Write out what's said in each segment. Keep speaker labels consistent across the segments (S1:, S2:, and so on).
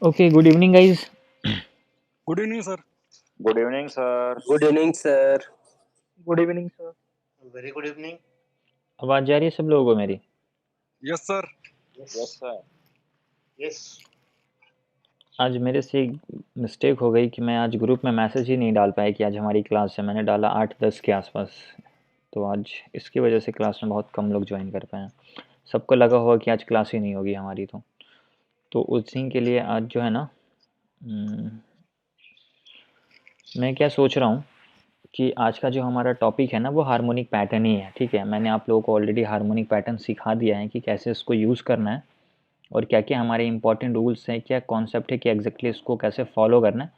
S1: Okay, good evening, guys.
S2: Good evening sir.
S3: Good evening sir.
S4: Good evening sir.
S5: Good evening sir.
S4: Very good evening.
S1: आवाज जा रही है सब लोगों को मेरी?
S2: Yes sir.
S3: Yes sir.
S4: Yes.
S1: आज मेरे से एक मिस्टेक हो गई कि मैं आज ग्रुप में मैसेज ही नहीं डाल पाया कि आज हमारी क्लास है। मैंने डाला 8-10 के आसपास, तो आज इसकी वजह से क्लास में बहुत कम लोग ज्वाइन कर पाए। सबको लगा होगा कि आज क्लास ही नहीं होगी हमारी, तो उसी के लिए आज जो है ना, मैं क्या सोच रहा हूँ कि आज का जो हमारा टॉपिक है ना, वो हार्मोनिक पैटर्न ही है। ठीक है, मैंने आप लोगों को ऑलरेडी हार्मोनिक पैटर्न सिखा दिया है कि कैसे इसको यूज़ करना है और क्या क्या हमारे इंपॉर्टेंट रूल्स हैं, क्या कॉन्सेप्ट है कि एग्जैक्टली इसको कैसे फॉलो करना है।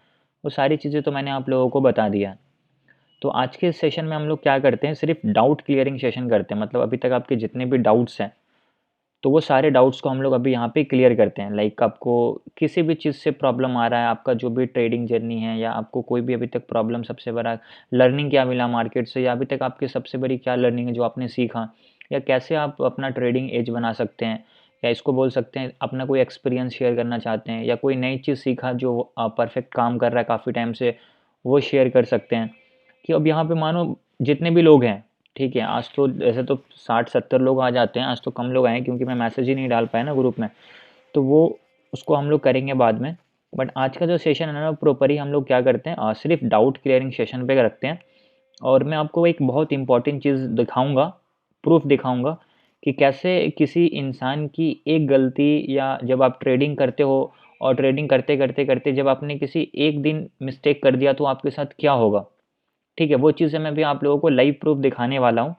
S1: वो सारी चीज़ें तो मैंने आप लोगों को बता दिया है। तो आज के सेशन में हम लोग क्या करते हैं, सिर्फ डाउट क्लियरिंग सेशन करते हैं। मतलब अभी तक आपके जितने भी डाउट्स हैं, तो वो सारे डाउट्स को हम लोग अभी यहाँ पे क्लियर करते हैं। लाइक आपको किसी भी चीज़ से प्रॉब्लम आ रहा है, आपका जो भी ट्रेडिंग जर्नी है, या आपको कोई भी अभी तक प्रॉब्लम, सबसे बड़ा लर्निंग क्या मिला मार्केट से, या अभी तक आपकी सबसे बड़ी क्या लर्निंग है जो आपने सीखा, या कैसे आप अपना ट्रेडिंग एज बना सकते हैं, या इसको बोल सकते हैं अपना कोई एक्सपीरियंस शेयर करना चाहते हैं, या कोई नई चीज़ सीखा जो परफेक्ट काम कर रहा है काफ़ी टाइम से, वो शेयर कर सकते हैं। कि अब यहाँ पे मानो जितने भी लोग हैं, ठीक है, आज तो ऐसे तो 60-70 लोग आ जाते हैं, आज तो कम लोग आए हैं क्योंकि मैं मैसेज ही नहीं डाल पाया ना ग्रुप में, तो वो उसको हम लोग करेंगे बाद में। बट आज का जो सेशन है ना, प्रॉपर ही हम लोग क्या करते हैं, सिर्फ डाउट क्लियरिंग सेशन पे रखते हैं। और मैं आपको एक बहुत इंपॉर्टेंट चीज़ दिखाऊंगा, प्रूफ दिखाऊंगा कि कैसे किसी इंसान की एक गलती, या जब आप ट्रेडिंग करते हो और ट्रेडिंग करते करते करते जब आपने किसी एक दिन मिस्टेक कर दिया तो आपके साथ क्या होगा। ठीक है, वो चीज़ें मैं भी आप लोगों को लाइव प्रूफ दिखाने वाला हूँ।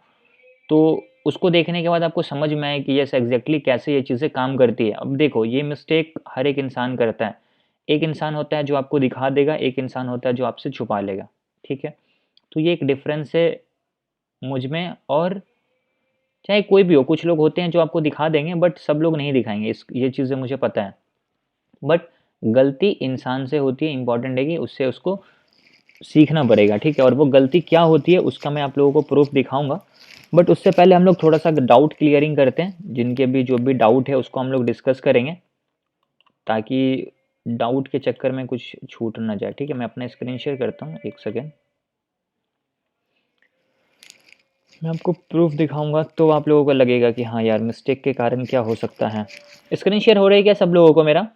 S1: तो उसको देखने के बाद आपको समझ में आए कि यस एग्जैक्टली कैसे ये चीज़ें काम करती है। अब देखो, ये मिस्टेक हर एक इंसान करता है। एक इंसान होता है जो आपको दिखा देगा, एक इंसान होता है जो आपसे छुपा लेगा। ठीक है, तो ये एक डिफरेंस है मुझ में, और चाहे कोई भी हो, कुछ लोग होते हैं जो आपको दिखा देंगे बट सब लोग नहीं दिखाएंगे, ये चीज़ें मुझे पता है। बट गलती इंसान से होती है, इंपॉर्टेंट है कि उससे उसको सीखना पड़ेगा। ठीक है, और वो गलती क्या होती है उसका मैं आप लोगों को प्रूफ दिखाऊंगा। बट उससे पहले हम लोग थोड़ा सा डाउट क्लियरिंग करते हैं। जिनके भी जो भी डाउट है उसको हम लोग डिस्कस करेंगे, ताकि डाउट के चक्कर में कुछ छूट ना जाए। ठीक है, मैं अपना स्क्रीन शेयर करता हूँ, एक सेकेंड। मैं आपको प्रूफ दिखाऊंगा तो आप लोगों को लगेगा कि हाँ यार, मिस्टेक के कारण क्या हो सकता है। स्क्रीन शेयर हो रही है क्या सब लोगों को मेरा?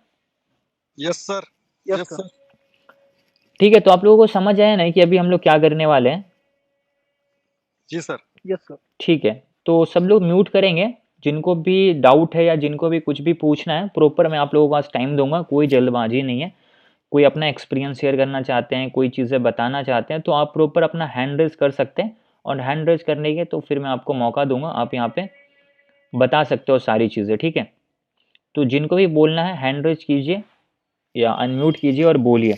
S2: Yes sir.
S5: Yes
S2: yes
S5: sir.
S2: Sir.
S1: ठीक है, तो आप लोगों को समझ आया ना कि अभी हम लोग क्या करने वाले हैं?
S2: जी सर।
S5: Yes sir.
S1: ठीक है, तो सब लोग म्यूट करेंगे। जिनको भी डाउट है या जिनको भी कुछ भी पूछना है, प्रॉपर मैं आप लोगों को आज टाइम दूंगा, कोई जल्दबाजी नहीं है। कोई अपना एक्सपीरियंस शेयर करना चाहते हैं, कोई चीज़ें बताना चाहते हैं, तो आप प्रॉपर अपना हैंड रेज कर सकते हैं। और हैंड रेज करने के तो फिर मैं आपको मौका दूंगा, आप यहाँ पे बता सकते हो सारी चीज़ें। ठीक है, तो जिनको भी बोलना है हैंड रेज कीजिए या अनम्यूट कीजिए और बोलिए,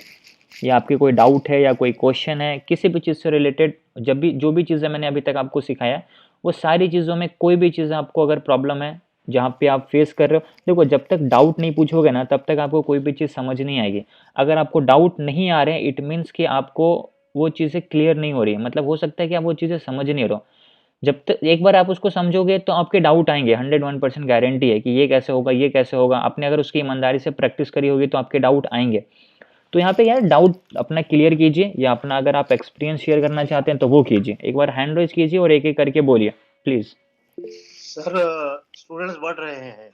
S1: या आपके कोई डाउट है या कोई क्वेश्चन है किसी भी चीज़ से रिलेटेड। जब भी जो भी चीज़ें मैंने अभी तक आपको सिखाया है, वो सारी चीज़ों में कोई भी चीज़ आपको अगर प्रॉब्लम है जहाँ पे आप फेस कर रहे हो, देखो जब तक डाउट नहीं पूछोगे ना तब तक आपको कोई भी चीज़ समझ नहीं आएगी। अगर आपको डाउट नहीं आ रहे हैं, इट मीन्स कि आपको वो चीज़ें क्लियर नहीं हो रही है। मतलब हो सकता है कि आप वो चीज़ें समझ नहीं रहो। जब तक एक बार आप उसको समझोगे तो आपके डाउट आएंगे, 101% गारंटी है कि ये कैसे होगा, ये कैसे होगा। आपने अगर उसकी ईमानदारी से प्रैक्टिस करी होगी तो आपके डाउट आएंगे। तो यहाँ पे यार डाउट अपना क्लियर कीजिए, या अपना अगर आप एक्सपीरियंस शेयर करना चाहते हैं तो वो कीजिए। एक बार हैंड रेज कीजिए और एक एक करके बोलिए प्लीज।
S4: सर स्टूडेंट्स बढ़ रहे हैं।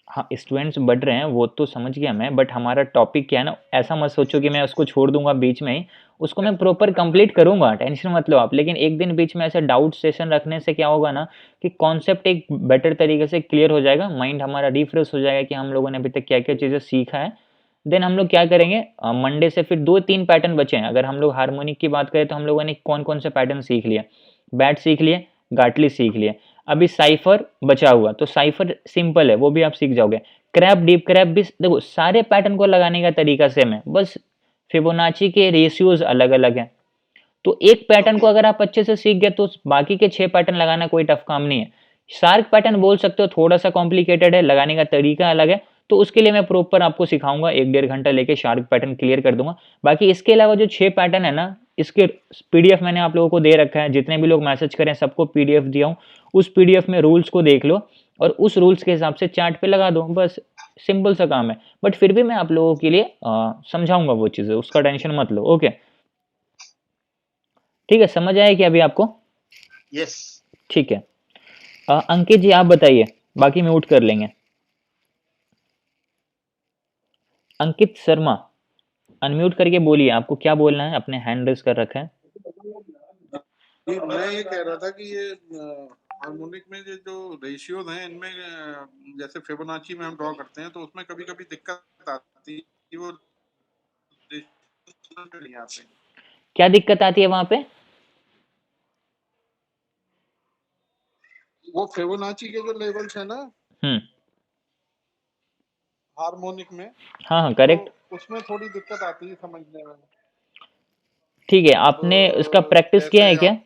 S1: हाँ, स्टूडेंट्स बढ़ रहे हैं वो तो समझ गया मैं, बट हमारा टॉपिक क्या है ना, ऐसा मत सोचो कि मैं उसको छोड़ दूंगा बीच में ही। उसको मैं प्रॉपर कंप्लीट करूंगा, टेंशन मत लो आप। लेकिन एक दिन बीच में ऐसे डाउट सेशन रखने से क्या होगा ना, कि कॉन्सेप्ट एक बेटर तरीके से क्लियर हो जाएगा, माइंड हमारा रिफ्रेश हो जाएगा कि हम लोगों ने अभी तक क्या क्या चीज़ें सीखा है। देन हम लोग क्या करेंगे, मंडे से फिर 2-3 पैटर्न बचे हैं। अगर हम लोग हार्मोनिक की बात करें तो हम लोगों ने कौन कौन से पैटर्न सीख लिए, बैट सीख लिए, गाटली सीख लिए, अभी साइफर बचा हुआ। तो साइफर सिंपल है, वो भी आप सीख जाओगे। क्रैप डीप क्रैप भी देखो, सारे पैटर्न को लगाने का तरीका सेम है, बस फिबोनाची के रेशियोज अलग अलग हैं। तो एक पैटर्न को अगर आप अच्छे से सीख गए तो बाकी के 6 पैटर्न लगाना कोई टफ काम नहीं है। शार्क पैटर्न बोल सकते हो, थोड़ा सा कॉम्प्लिकेटेड है, लगाने का तरीका अलग है। तो उसके लिए मैं प्रॉपर आपको सिखाऊंगा, 1-1.5 घंटा लेके शार्क पैटर्न क्लियर कर दूंगा। बाकी इसके अलावा जो 6 पैटर्न है ना, इसके पीडीएफ मैंने आप लोगों को दे रखा है। जितने भी लोग मैसेज करें सबको पीडीएफ दिया हूं। उस पीडीएफ में रूल्स को देख लो और उस रूल्स के हिसाब से चार्ट पे लगा दो, बस सिंपल सा काम है, बट फिर भी मैं आप लोगों के लिए समझाऊंगा वो चीज़ें, उसका टेंशन मत लो। ओके, ठीक है, समझ आया क्या अभी आपको?
S4: यस।
S1: ठीक है, अंकित जी आप बताइए, बाकी म्यूट कर लेंगे। अंकित शर्मा अनम्यूट करके बोलिए, आपको क्या बोलना है, अपने हैंड रेस कर रखा है।
S6: मैं ये कह रहा था कि ये हार्मोनिक में ये जो रेशियोज हैं इनमें जैसे फिबोनाची में हम ड्रॉ करते हैं तो उसमें कभी कभी दिक्कत आती है कि वो ratios नहीं आते।
S1: क्या दिक्कत आती है वहां पे?
S6: वो फिबोनाची के जो लेवल्स है ना हार्मोनिक में,
S1: हाँ हाँ करेक्ट,
S6: तो उसमें थोड़ी दिक्कत आती है समझने में।
S1: ठीक है, आपने इसका प्रैक्टिस किया है क्या?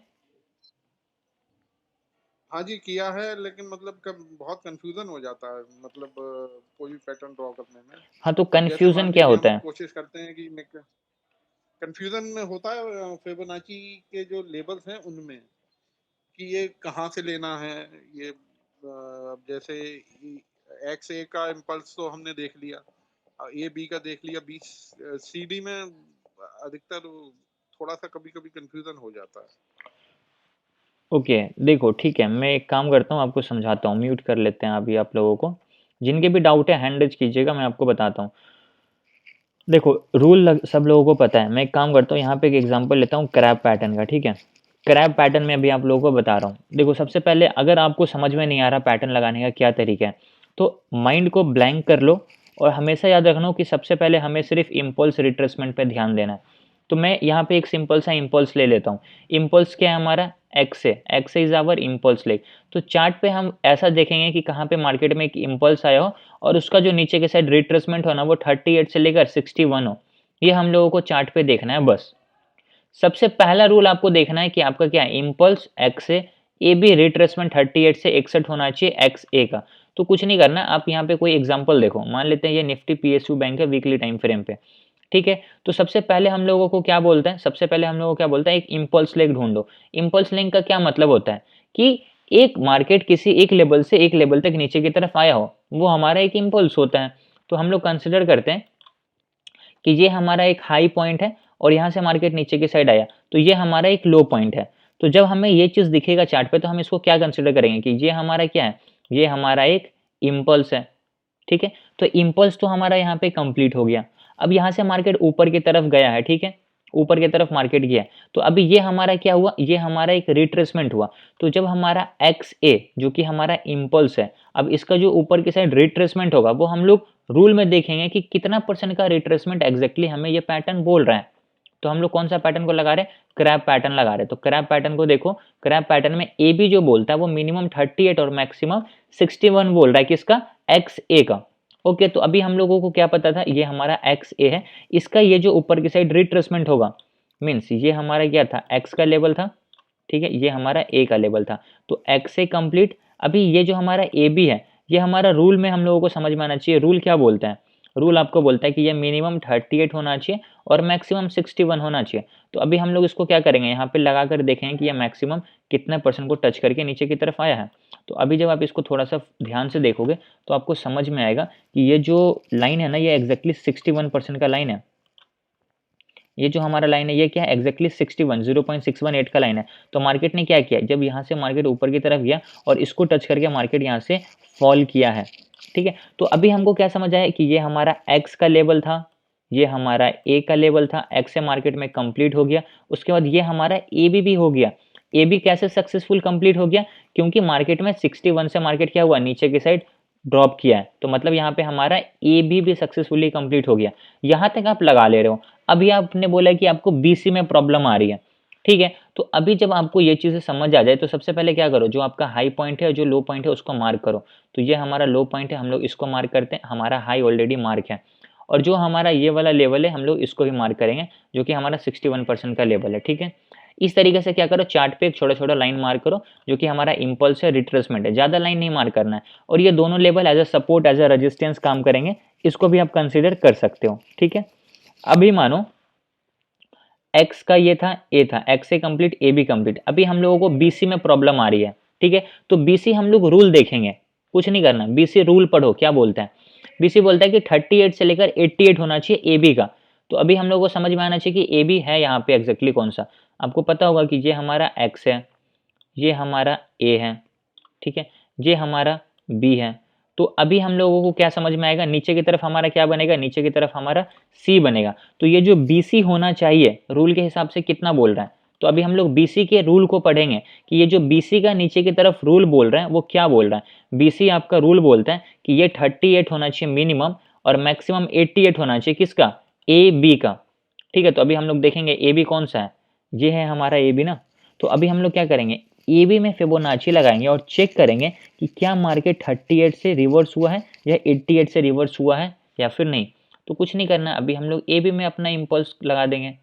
S6: हाँ जी किया है, लेकिन मतलब बहुत कंफ्यूजन हो जाता है, मतलब कोई भी पैटर्न ड्रॉ करने में।
S1: हाँ तो
S6: जैसे
S1: कंफ्यूजन
S6: मान
S1: क्या
S6: लीजिए
S1: होता
S6: हम
S1: है?
S6: कोशिश करते हैं कि कंफ्यूजन होता है फिबोनाची के जो लेबल्स हैं उनमें कि ये कहाँ से लेना है। ये जैसे एक्स ए का इम्पल्स तो हमने देख लिया, ए बी का देख लिया, बी सी डी में अधिकतर थोड़ा सा कभी कभी कंफ्यूजन हो जाता है।
S1: ओके देखो ठीक है, मैं एक काम करता हूँ, आपको समझाता हूँ, म्यूट कर लेते हैं अभी आप लोगों को, जिनके भी डाउट है हैंड रेज कीजिएगा, मैं आपको बताता हूँ। देखो रूल सब लोगों को पता है, मैं एक काम करता हूँ, यहाँ पे एक एग्जांपल लेता हूँ क्रैब पैटर्न का, ठीक है। क्रैब पैटर्न में अभी आप लोगों को बता रहा हूँ। देखो सबसे पहले अगर आपको समझ में नहीं आ रहा पैटर्न लगाने का क्या तरीका है, तो माइंड को ब्लैंक कर लो और हमेशा याद रखना कि सबसे पहले हमें सिर्फ इम्पल्स रिट्रेसमेंट पे ध्यान देना है। तो मैं यहाँ पे एक सिंपल सा इम्पल्स ले लेता हूँ। इम्पल्स क्या है हमारा? एक्स है, X is our impulse leg. तो चार्ट पे हम ऐसा देखेंगे कि कहाँ पे मार्केट में एक इम्पल्स आया हो और उसका जो नीचे के साइड रिट्रेसमेंट हो ना वो 38 से लेकर 61 हो, ये हम लोगों को चार्ट पे देखना है बस। सबसे पहला रूल आपको देखना है कि आपका क्या है, इम्पल्स एक्स है, ए बी रिट्रेसमेंट 38 से 61 होना चाहिए एक्स ए का। तो कुछ नहीं करना, आप यहाँ पे कोई एग्जांपल देखो, मान लेते हैं ये निफ्टी पीएसयू बैंक है वीकली टाइम फ्रेम पे, ठीक है। तो सबसे पहले हम लोगों को क्या बोलते हैं, सबसे पहले हम लोगों को क्या बोलता है, एक इम्पल्स लेग ढूंढो। इम्पल्स लेग का क्या मतलब होता है कि एक मार्केट किसी एक लेवल से एक लेवल तक नीचे की तरफ आया हो, वो हमारा एक इम्पल्स होता है। तो हम लोग कंसिडर करते हैं कि ये हमारा एक हाई पॉइंट है और यहाँ से मार्केट नीचे की साइड आया, तो ये हमारा एक लो पॉइंट है। तो जब हमें ये चीज़ दिखेगा चार्ट पे तो हम इसको क्या कंसिडर करेंगे कि ये हमारा क्या है, ये हमारा एक इम्पल्स है, ठीक है। तो इम्पल्स तो हमारा यहाँ पे कंप्लीट हो गया। अब यहाँ से मार्केट ऊपर की तरफ गया है, ठीक है, ऊपर की तरफ मार्केट गया है, तो अभी ये हमारा क्या हुआ, ये हमारा एक रिट्रेसमेंट हुआ। तो जब हमारा एक्स ए जो कि हमारा इम्पल्स है, अब इसका जो ऊपर की साइड रिट्रेसमेंट होगा वो हम लोग रूल में देखेंगे कि कितना परसेंट का रिट्रेसमेंट एग्जैक्टली हमें ये पैटर्न बोल रहा है। तो हम लोग कौन सा पैटर्न को लगा रहे हैं, क्रैब पैटर्न लगा रहे हैं। तो क्रैब पैटर्न को देखो, क्रैब पैटर्न में ए बी जो बोलता है वो मिनिमम 38 और मैक्सिमम 61 बोल रहा है, किसका, एक्स ए का। ओके तो अभी हम लोगों को क्या पता था, ये हमारा एक्स ए है, इसका ये जो ऊपर की साइड रिट्रेसमेंट होगा मीन्स ये हमारा क्या था, एक्स का लेवल था, ठीक है, ये हमारा ए का लेवल था। तो एक्स से कंप्लीट, अभी ये जो हमारा ए बी है, ये हमारा रूल में हम लोगों को समझ में आना चाहिए। रूल क्या बोलता है, रूल आपको बोलता है कि ये मिनिमम 38 होना चाहिए और मैक्सिमम 61 होना चाहिए। तो अभी हम लोग इसको क्या करेंगे, यहाँ पे लगा कर देखेंगे कि ये मैक्सिमम कितने परसेंट को टच करके नीचे की तरफ आया है। तो अभी जब आप इसको थोड़ा सा ध्यान से देखोगे तो आपको समझ में आएगा कि ये जो लाइन है ना, ये एग्जैक्टली 61% का लाइन है। ये जो हमारा लाइन है ये क्या है, एग्जैक्टली 61 0.618 का लाइन है। तो मार्केट ने क्या किया, जब यहाँ से मार्केट ऊपर की तरफ गया और इसको टच करके मार्केट यहाँ से फॉल किया है, ठीक है। तो अभी हमको क्या समझ आया कि ये हमारा एक्स का लेवल था, ये हमारा ए का लेवल था, एक्स से मार्केट में कंप्लीट हो गया। उसके बाद ये हमारा ए बी भी हो गया। ए बी कैसे सक्सेसफुल कंप्लीट हो गया, क्योंकि मार्केट में 61 से मार्केट क्या हुआ, नीचे की साइड ड्रॉप किया है। तो मतलब यहाँ पे हमारा ए बी भी सक्सेसफुली कंप्लीट हो गया। यहाँ तक आप लगा ले रहे हो। अभी आपने बोला कि आपको बीसी में प्रॉब्लम आ रही है, ठीक है। तो अभी जब आपको ये चीज़ें समझ आ जाए तो सबसे पहले क्या करो, जो आपका हाई पॉइंट है और जो लो पॉइंट है उसको मार्क करो। तो ये हमारा लो पॉइंट है, हम लोग इसको मार्क करते हैं, हमारा हाई ऑलरेडी मार्क है। और जो हमारा ये वाला लेवल है हम लोग इसको भी मार्क करेंगे, जो कि हमारा 61% का लेवल है, ठीक है। इस तरीके से क्या करो, चार्ट पे एक छोटा छोटा लाइन मार्क करो, जो कि हमारा इम्पल्स है, रिट्रेसमेंट है, ज़्यादा लाइन नहीं मार्क करना है। और ये दोनों level as a support as a resistance काम करेंगे, इसको भी आप कंसिडर कर सकते हो, ठीक है। अभी मानो एक्स का ये था, ए था, एक्स से कंप्लीट, ए बी कंप्लीट। अभी हम लोगों को बीसी में प्रॉब्लम आ रही है, ठीक है। तो बीसी हम लोग रूल देखेंगे, कुछ नहीं करना, बीसी रूल पढ़ो क्या बोलता है। BC बोलता है कि 38 से लेकर 88 होना चाहिए AB का। तो अभी हम लोग को समझ में आना चाहिए कि AB है यहाँ पे एग्जैक्टली कौन सा। आपको पता होगा कि ये हमारा X है, ये हमारा A है, ठीक है, ये हमारा B है। तो अभी हम लोगों को क्या समझ में आएगा, नीचे की तरफ हमारा क्या बनेगा, नीचे की तरफ हमारा C बनेगा। तो ये जो BC होना चाहिए रूल के हिसाब से कितना बोल रहा है, तो अभी हम लोग BC के रूल को पढ़ेंगे कि ये जो BC का नीचे की तरफ रूल बोल रहा है वो क्या बोल रहा है। BC आपका रूल बोलता है कि ये 38 होना चाहिए मिनिमम और मैक्सिमम 88 होना चाहिए किसका, AB का, ठीक है। तो अभी हम लोग देखेंगे AB कौन सा है, ये है हमारा AB ना। तो अभी हम लोग क्या करेंगे, AB में फिबोनाची लगाएंगे और चेक करेंगे कि क्या मार्केट 38 से रिवर्स हुआ है या 88 से रिवर्स हुआ है या फिर नहीं। तो कुछ नहीं करना, अभी हम लोग AB में अपना इम्पल्स लगा देंगे।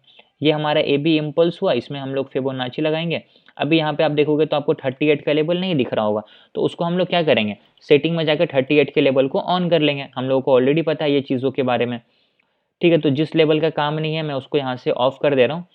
S1: ये हमारा AB इम्पल्स हुआ, इसमें हम लोग फिबोनाची लगाएंगे। अभी यहाँ पे आप देखोगे तो आपको 38 का लेवल नहीं दिख रहा होगा, तो उसको हम लोग क्या करेंगे, सेटिंग में जाकर 38 के लेवल को ऑन कर लेंगे। हम लोगों को ऑलरेडी पता है ये चीज़ों के बारे में, ठीक है। तो जिस लेवल का काम नहीं है मैं उसको यहाँ से ऑफ कर दे रहा हूँ,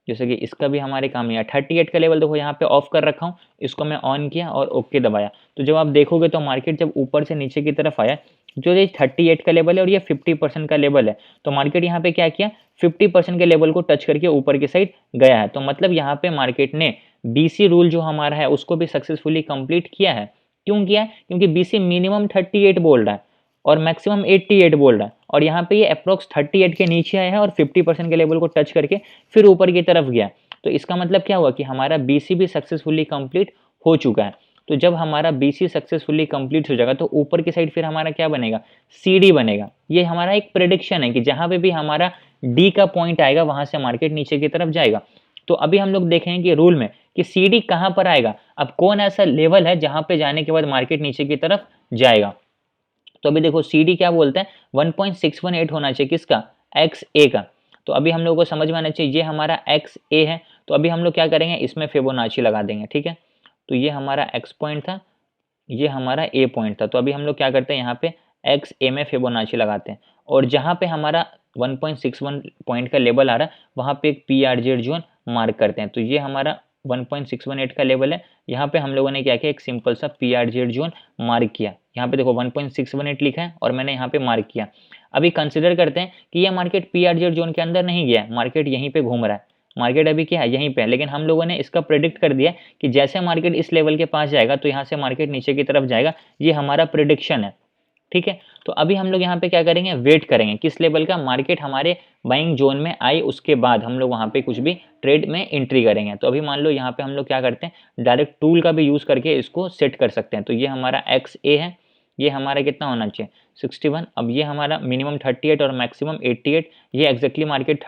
S1: जैसे कि इसका भी हमारे काम नहीं है। 38 का लेवल देखो यहाँ पे ऑफ कर रखा हूँ, इसको मैं ऑन किया और ओके दबाया। तो जब आप देखोगे तो मार्केट जब ऊपर से नीचे की तरफ आया, जो ये 38 का लेवल है और ये 50% का लेवल है, तो मार्केट यहाँ पे क्या किया, 50% के लेवल को टच करके ऊपर की साइड गया है। तो मतलब यहाँ पे मार्केट ने BC रूल जो हमारा है उसको भी सक्सेसफुली कंप्लीट किया है। क्यों किया है, क्योंकि BC मिनिमम 38 बोल रहा है और मैक्सिमम 88 बोल रहा है, और यहाँ पे ये अप्रोक्स 38 के नीचे आया है और 50% के लेवल को टच करके फिर ऊपर की तरफ गया। तो इसका मतलब क्या हुआ कि हमारा BC भी सक्सेसफुली कंप्लीट हो चुका है। तो जब हमारा BC सक्सेसफुली कंप्लीट हो जाएगा तो ऊपर की साइड फिर हमारा क्या बनेगा, CD बनेगा। ये हमारा एक प्रेडिक्शन है कि जहाँ पे भी हमारा D का पॉइंट आएगा वहां से मार्केट नीचे की तरफ जाएगा। तो अभी हम लोग देखेंगे कि रूल में कि CD कहाँ पर आएगा, अब कौन ऐसा लेवल है जहां पे जाने के बाद मार्केट नीचे की तरफ जाएगा। तो अभी देखो CD क्या बोलते हैं, 1.618 होना चाहिए किसका, XA का। तो अभी हम लोगों को समझ में आना चाहिए ये हमारा XA है। तो अभी हम लोग क्या करेंगे, इसमें फिबोनाची लगा देंगे, ठीक है। तो ये हमारा X पॉइंट था, ये हमारा A पॉइंट था। तो अभी हम लोग क्या करते हैं, यहाँ पे XA में फिबोनाची लगाते हैं और जहाँ पे हमारा 1.61 पॉइंट का लेवल आ रहा है वहाँ पे एक PRZ जोन मार्क करते हैं। तो ये हमारा 1.618 का लेवल है, यहाँ पे हम लोगों ने क्या किया, एक सिंपल सा PRZ जोन मार्क किया। यहाँ पे देखो 1.618 लिखा है और मैंने यहाँ पे मार्क किया। अभी कंसिडर करते हैं कि ये मार्केट PRZ जोन के अंदर नहीं गया, मार्केट यहीं पे घूम रहा है, मार्केट अभी क्या है यहीं पे है। लेकिन हम लोगों ने इसका प्रेडिक्ट कर दिया कि जैसे मार्केट इस लेवल के पास जाएगा तो यहाँ से मार्केट नीचे की तरफ जाएगा, ये हमारा प्रेडिक्शन है, ठीक है। तो अभी हम लोग यहाँ पे क्या करेंगे, वेट करेंगे किस लेवल का, मार्केट हमारे बाइंग जोन में आए उसके बाद हम लोग वहाँ पे कुछ भी ट्रेड में एंट्री करेंगे। तो अभी मान लो यहाँ पे हम लोग क्या करते हैं, डायरेक्ट टूल का भी यूज़ करके इसको सेट कर सकते हैं। तो ये हमारा XA है, ये हमारा कितना होना चाहिए 61। अब ये हमारा मिनिमम 38 और मैक्सिमम 88, ये एक्जैक्टली मार्केट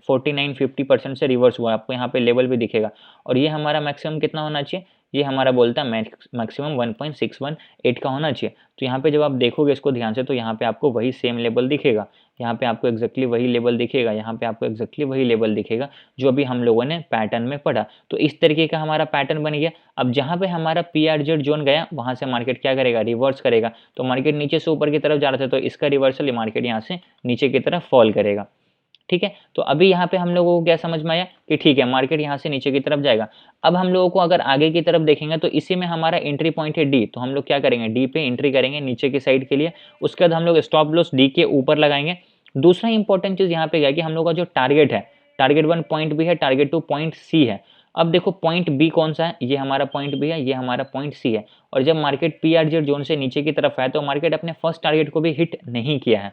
S1: 49-50% से रिवर्स हुआ, आपको यहाँ पे लेवल भी दिखेगा। और ये हमारा मैक्सिमम कितना होना चाहिए, ये हमारा बोलता है मैक्सिमम 1.618 का होना चाहिए। तो यहाँ पे जब आप देखोगे इसको ध्यान से तो यहाँ पे आपको वही सेम लेवल दिखेगा, यहाँ पे आपको एक्जैक्टली वही लेवल दिखेगा, यहाँ पे आपको एक्जैक्टली वही लेवल दिखेगा जो अभी हम लोगों ने पैटर्न में पढ़ा। तो इस तरीके का हमारा पैटर्न बन गया। अब जहाँ पे हमारा PRZ जोन गया वहाँ से मार्केट क्या करेगा, रिवर्स करेगा। तो मार्केट नीचे से ऊपर की तरफ जा रहा था तो इसका रिवर्सल मार्केट यहाँ से नीचे की तरफ फॉल करेगा, ठीक है। तो अभी यहाँ पे हम लोगों को क्या समझ में आया कि ठीक है मार्केट यहाँ से नीचे की तरफ जाएगा। अब हम लोगों को अगर आगे की तरफ देखेंगे तो इसी में हमारा एंट्री पॉइंट है D, तो हम लोग क्या करेंगे, D पे एंट्री करेंगे नीचे की साइड के लिए। उसके बाद हम लोग स्टॉप लॉस D के ऊपर लगाएंगे। दूसरा इंपॉर्टेंट चीज़ यहाँ पे क्या कि हम लोग का जो टारगेट है, टारगेट 1 पॉइंट B है, टारगेट 2 पॉइंट C है। अब देखो पॉइंट B कौन सा है, ये हमारा पॉइंट B है, ये हमारा पॉइंट C है। और जब मार्केट PRZ जोन से नीचे की तरफ आया तो मार्केट अपने फर्स्ट टारगेट को भी हिट नहीं किया है।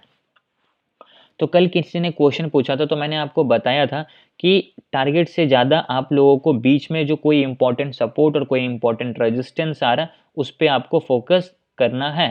S1: तो कल किसी ने क्वेश्चन पूछा था तो मैंने आपको बताया था कि टारगेट से ज़्यादा आप लोगों को बीच में जो कोई इंपॉर्टेंट सपोर्ट और कोई इंपॉर्टेंट रेजिस्टेंस आ रहा है उस पर आपको फोकस करना है।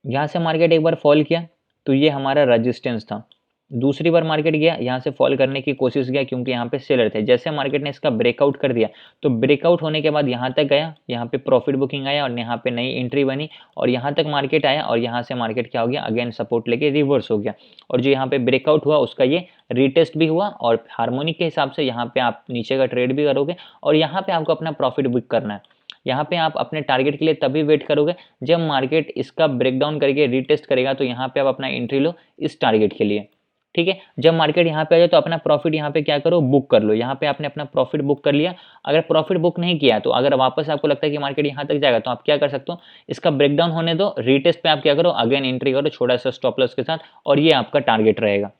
S1: यहाँ से मार्केट एक बार फॉल किया तो ये हमारा रेजिस्टेंस था, दूसरी बार मार्केट गया यहाँ से फॉल करने की कोशिश किया क्योंकि यहाँ पे सेलर थे। जैसे मार्केट ने इसका ब्रेकआउट कर दिया तो ब्रेकआउट होने के बाद यहाँ तक गया, यहाँ पे प्रॉफिट बुकिंग आया और यहाँ पे नई एंट्री बनी और यहाँ तक मार्केट आया और यहाँ से मार्केट क्या हो गया, अगेन सपोर्ट लेके रिवर्स हो गया। और जो यहाँ पे ब्रेकआउट हुआ उसका ये रीटेस्ट भी हुआ और हार्मोनिक के हिसाब से यहाँ पे आप नीचे का ट्रेड भी करोगे और यहाँ पे आपको अपना प्रॉफिट बुक करना है। यहाँ पे आप अपने टारगेट के लिए तभी वेट करोगे जब मार्केट इसका ब्रेकडाउन करके रीटेस्ट करेगा, तो यहाँ पे आप अपना एंट्री लो इस टारगेट के लिए, ठीक है। जब मार्केट यहाँ पे आ जाए तो अपना प्रॉफिट यहाँ पे क्या करो, बुक कर लो। यहाँ पे आपने अपना प्रॉफिट बुक कर लिया। अगर प्रॉफिट बुक नहीं किया तो अगर वापस आपको लगता है कि मार्केट यहाँ तक जाएगा तो आप क्या कर सकते हो, इसका ब्रेकडाउन होने दो, रीटेस्ट पे आप क्या करो, अगेन एंट्री करो छोटा सा स्टॉप लॉस के साथ, और ये आपका टारगेट रहेगा।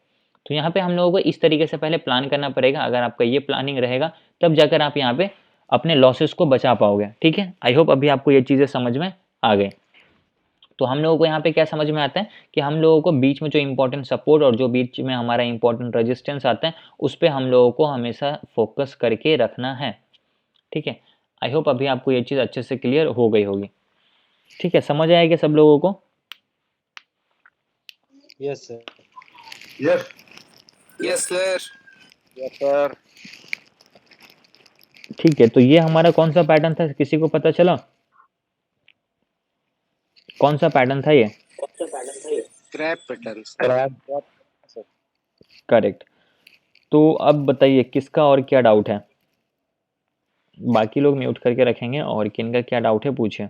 S1: तो यहाँ पे हम लोगों को इस तरीके से पहले प्लान करना पड़ेगा। अगर आपका ये प्लानिंग रहेगा तब जाकर आप यहाँ पे अपने लॉसेस को बचा पाओगे, ठीक है। आई होप अभी आपको ये चीज़ें समझ में आ गई। तो हम लोगों को यहाँ पे क्या समझ में आता है कि हम लोगों को बीच में जो इंपॉर्टेंट सपोर्ट और जो बीच में हमारा इंपॉर्टेंट रेजिस्टेंस आता है उस पर हम लोगों को हमेशा फोकस करके रखना है, ठीक है। आई होप अभी आपको ये चीज़ अच्छे से क्लियर हो गई होगी, ठीक है। समझ आएगा सब लोगों को?
S7: Yes sir.
S4: Yes
S2: yes sir.
S3: Yes sir.
S1: ठीक है। तो ये हमारा कौन सा पैटर्न था, किसी को पता चला कौन सा पैटर्न था ये?
S2: Crab pattern.
S1: करेक्ट। तो अब बताइए किसका और क्या डाउट है? बाकी लोग म्यूट करके रखेंगे और किनका क्या डाउट है पूछिए।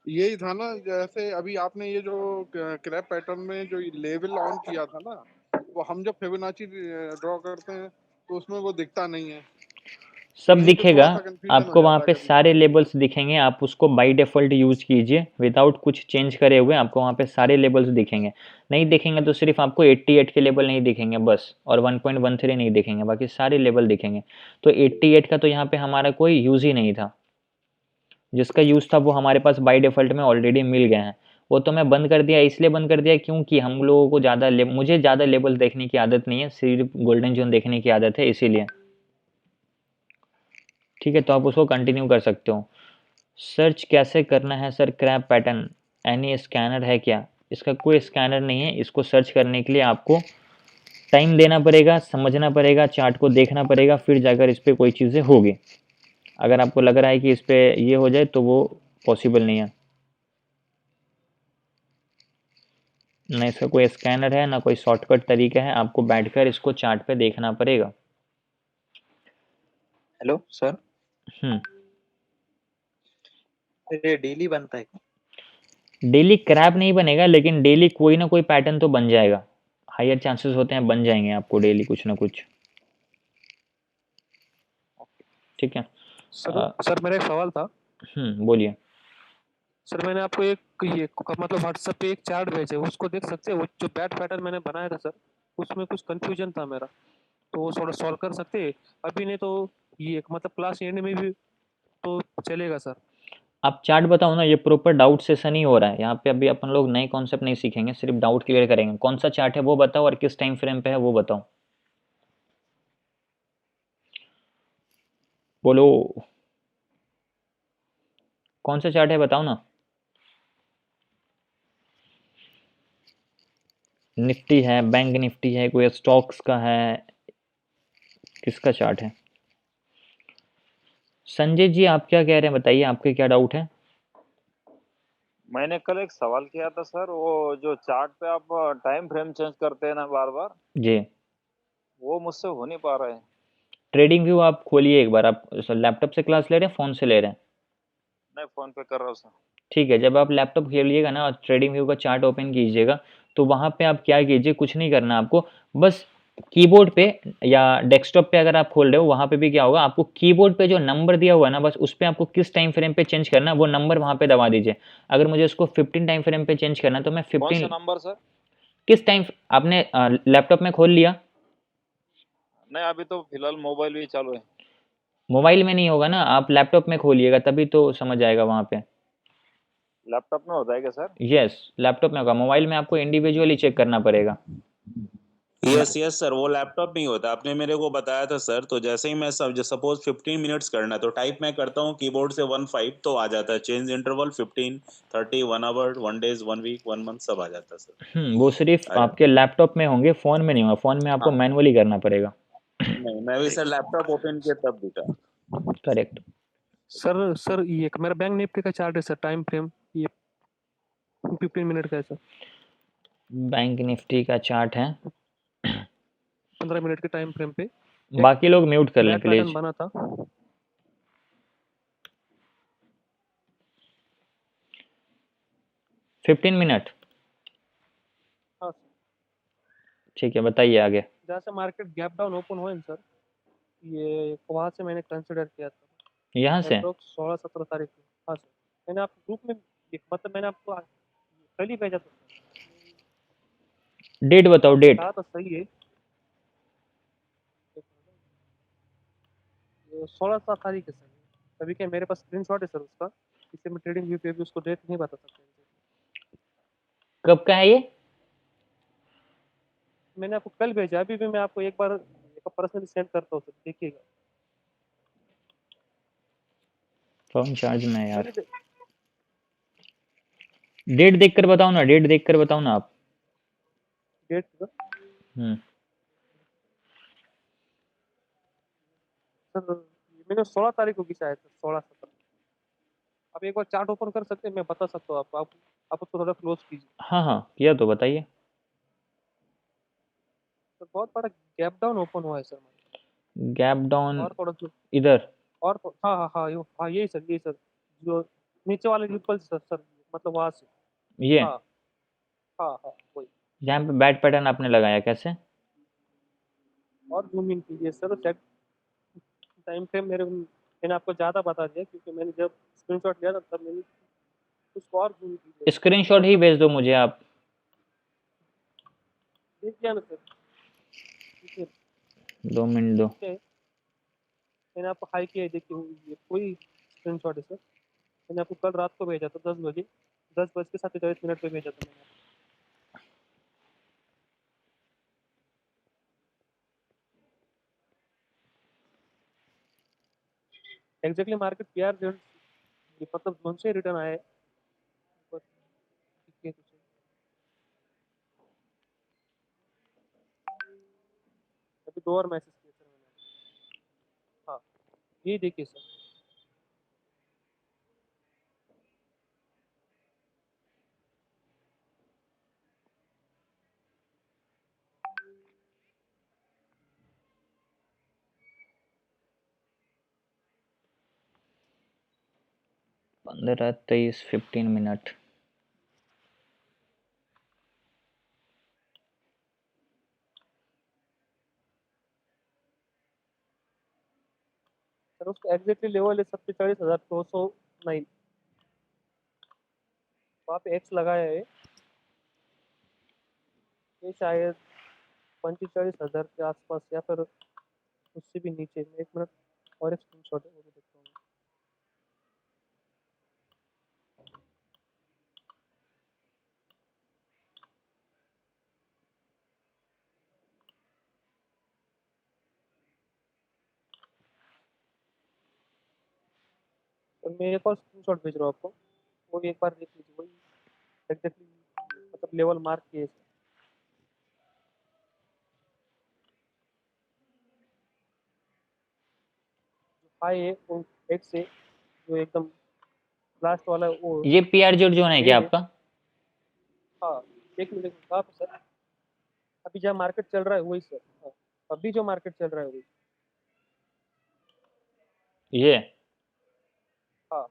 S6: यही था ना, जैसे अभी आपने ये जो क्रैप पैटर्न में जो लेवल ऑन किया था ना, वो हम जब फिबोनाची ड्रॉ करते हैं तो उसमें वो दिखता नहीं है।
S1: सब
S6: यहीं पे
S1: दिखेगा
S6: थोड़ा सा confusion हो
S1: आपको, वहाँ
S6: जाता
S1: पे
S6: है कभी।
S1: सारे लेबल्स दिखेंगे। आप उसको बाय डिफ़ॉल्ट यूज़ कीजिए विदाउट कुछ चेंज करे हुए, आपको वहाँ पे सारे लेबल्स दिखेंगे। नहीं दिखेंगे तो सिर्फ आपको 88 के लेवल नहीं दिखेंगे बस, और 1.13 नहीं दिखेंगे, बाकी सारे लेवल दिखेंगे। तो 88 का तो यहाँ पे हमारा कोई यूज़ ही नहीं था, जिसका यूज़ था वो हमारे पास बाय डिफ़ॉल्ट में ऑलरेडी मिल गए हैं। वो तो मैं बंद कर दिया, इसलिए बंद कर दिया क्योंकि हम लोगों को मुझे ज़्यादा लेबल देखने की आदत नहीं है, सिर्फ गोल्डन जोन देखने की आदत है, इसीलिए। ठीक है, तो आप उसको कंटिन्यू कर सकते हो। सर्च कैसे करना है sir crab pattern? Any scanner है क्या? इसका कोई स्कैनर नहीं है। इसको सर्च करने के लिए आपको टाइम देना पड़ेगा, समझना पड़ेगा, चार्ट को देखना पड़ेगा, फिर जाकर इस पर कोई चीज़ें होगी। अगर आपको लग रहा है कि इस पर ये हो जाए तो वो पॉसिबल नहीं है। ना इसका कोई स्कैनर है ना कोई शॉर्टकट तरीका है, आपको बैठकर इसको चार्ट पे देखना पड़ेगा।
S7: हेलो सर,
S1: हम्म।
S7: ये डेली बनता है?
S1: डेली क्रैप नहीं बनेगा, लेकिन डेली कोई ना कोई पैटर्न तो बन जाएगा। हायर चांसेस होते हैं बन जाएंगे आपको डेली कुछ ना कुछ, ठीक है।
S8: सर मेरा एक सवाल था।
S1: बोलिए।
S8: सर मैंने आपको एक ये मतलब व्हाट्सएप पे एक चार्ट भेजा है, उसको देख सकते हैं? वो जो बैट पैटर्न मैंने बनाया था सर, उसमें कुछ कंफ्यूजन था मेरा, तो वो थोड़ा सॉल्व कर सकते हैं अभी? नहीं तो ये मतलब क्लास एंड में भी तो चलेगा सर?
S1: आप चार्ट बताओ ना, ये प्रॉपर डाउट सेशन ही हो रहा है यहाँ पे। अभी अपन लोग नए कॉन्सेप्ट नहीं सीखेंगे, सिर्फ डाउट क्लियर करेंगे। कौन सा चार्ट है वो बताओ, और किस टाइम फ्रेम पे है वो बताओ। बोलो कौन सा चार्ट है, बताओ ना। निफ्टी है, बैंक निफ्टी है, कोई स्टॉक्स का है, किसका चार्ट है? संजय जी आप क्या कह रहे हैं, बताइए आपके क्या डाउट है?
S3: मैंने कल एक सवाल किया था सर, वो जो चार्ट पे आप टाइम फ्रेम चेंज करते हैं ना बार बार,
S1: जी।
S3: वो मुझसे हो नहीं पा रहा है।
S1: ट्रेडिंग व्यू आप खोलिए एक बार। आप लैपटॉप से क्लास ले रहे हैं, फ़ोन से ले रहे हैं?
S3: मैं फोन पे कर रहा हूँ सर।
S1: ठीक है, जब आप लैपटॉप खोलिएगा ना और ट्रेडिंग व्यू का चार्ट ओपन कीजिएगा, तो वहाँ पे आप क्या कीजिए, कुछ नहीं करना आपको, बस कीबोर्ड पे या डेस्कटॉप पे अगर आप खोल रहे हो वहाँ पे भी क्या होगा, आपको कीबोर्ड पे जो नंबर दिया हुआ है ना, बस उस पर आपको किस टाइम फ्रेम पे चेंज करना है वो नंबर वहाँ पे दबा दीजिए। अगर मुझे उसको 15 टाइम फ्रेम पे चेंज करना है तो मैं
S3: कौन
S1: 15
S3: सा नंबर सर?
S1: किस टाइम आपने लैपटॉप में खोल लिया?
S3: नहीं, अभी तो फिलहाल मोबाइल भी चालू है।
S1: मोबाइल में नहीं होगा ना, आप लैपटॉप में खोलिएगा तभी तो समझ आएगा वहाँ पे।
S3: लैपटॉप में होता है क्या सर?
S1: यस, लैपटॉप में होगा, मोबाइल में आपको इंडिविजुअली चेक करना पड़ेगा।
S9: यस यस सर, वो लैपटॉप में ही होता है, आपने मेरे को बताया था सर। तो जैसे ही मैं सपोज 15 मिनट्स करना है तो टाइप मैं करता हूँ कीबोर्ड से 1-5 तो आ जाता है। Change interval 15, 30, 1 hour, 1 days, 1 week, 1 month सब आ जाता है सर।
S1: वो सिर्फ आपके लैपटॉप में होंगे, फ़ोन में नहीं होगा। फ़ोन में आपको
S9: हाँ।
S1: मैनुअली करना पड़ेगा।
S9: नहीं, मैं भी सर लैपटॉप ओपन किया तब दिखा।
S1: करेक्ट।
S8: सर ये मेरा बैंक निफ्टी का चार्ट है सर, टाइम फ्रेम ये 15 मिनट का है सर।
S1: बैंक निफ्टी का चार्ट है
S8: 15 मिनट के टाइम फ्रेम पे
S1: बाकी लोग म्यूट कर लें
S8: बैट पैटर्न
S1: प्लीज।
S8: बना था।
S1: 15 मिनट ठीक है, बताइए आगे।
S8: जहाँ से मार्केट गैप डाउन ओपन हुआ है ना सर, ये वहाँ से मैंने कंसिडर किया था
S1: यहाँ से
S8: अप्रोक्स 16-17 तारीख को। हाँ सर, मैंने आपको ग्रुप में मतलब मैंने आपको कल ही भेजा था सर।
S1: डेट बताओ, डेट।
S8: कहा तो सही है, 16 तारीख है सर। अभी क्या मेरे पास स्क्रीनशॉट है सर उसका, इससे मैं ट्रेडिंग व्यू पे भी उसको डेट नहीं बता सकता।
S1: कब का है ये?
S8: मैंने आपको कल भेजा, अभी भी मैं आपको एक बार पर्सनली सेंड करता हूँ सर, देखिएगा।
S1: फोन चार्ज में है यार।
S8: मेरे
S1: डेट देखकर बताओ ना, डेट देखकर बताओ ना आप।
S8: डेट सर मैंने 16 तारीख को खींचा है सर, 16-17। आप एक बार चार्ट ओपन कर सकते हैं, मैं बता सकता हूँ आपको। आप उसको थोड़ा क्लोज कीजिए
S1: हाँ हाँ, किया तो बताइए।
S8: सर। बहुत बड़ा गैप डाउन ओपन हुआ है सर।
S1: गैप डाउन
S8: और थोड़ा
S1: इधर?
S8: और हाँ हाँ हाँ हाँ, यही सर जो नीचे वाले रिपल सर मतलब वहाँ से।
S1: ये
S8: हाँ हाँ हाँ वही।
S1: यहाँ पे बैट पैटर्न आपने लगाया कैसे?
S8: और जूम इन कीजिए सर, टाइम फ्रेम मैंने आपको ज़्यादा बता दिया, क्योंकि मैंने जब स्क्रीनशॉट लिया था तब मैंने उसको और जूम कीजिए।
S1: स्क्रीनशॉट ही भेज दो मुझे आप।
S8: देख लिया ना सर, ठीक है।
S1: 2 मिनट दो।
S8: मैंने आपको हाई किया है, देखिए ये कोई स्क्रीनशॉट है सर। मैंने आपको कल रात को भेजा था 10 बजे, 10:47 पे भेजा था मैंने। एग्जैक्टली मार्केट PR मतलब जोन से रिटर्न आया है। बस, ठीक है, कुछ अभी 2 और मैसेज किए सर मैंने। हाँ, ये देखिए सर।
S1: पंद्रह 23 15 मिनट।
S8: सर उसका एग्जैक्टली लेवल है 47,209। वहाँ पे एक्स लगाया है, ये शायद 45,000 के आसपास या फिर उससे भी नीचे। एक मिनट, और एक स्क्रीनशॉट है वो भी देखता हूँ। तो मैं एक और स्क्रीनशॉट भेज रहा हूँ आपको, वो भी एक बार देख लीजिए। वही एग्जैक्टली मतलब लेवल मार्क किए। हाई है वो एक से, जो एकदम लास्ट वाला है वो
S1: ये PR जोन है क्या
S8: रेड है।
S1: आपका?
S8: हाँ, एक मिनट कहाँ पे सर? अभी जहाँ मार्केट चल रहा है वही सर। हाँ, अभी जो मार्केट चल रहा है वही।
S1: ये
S8: हाँ,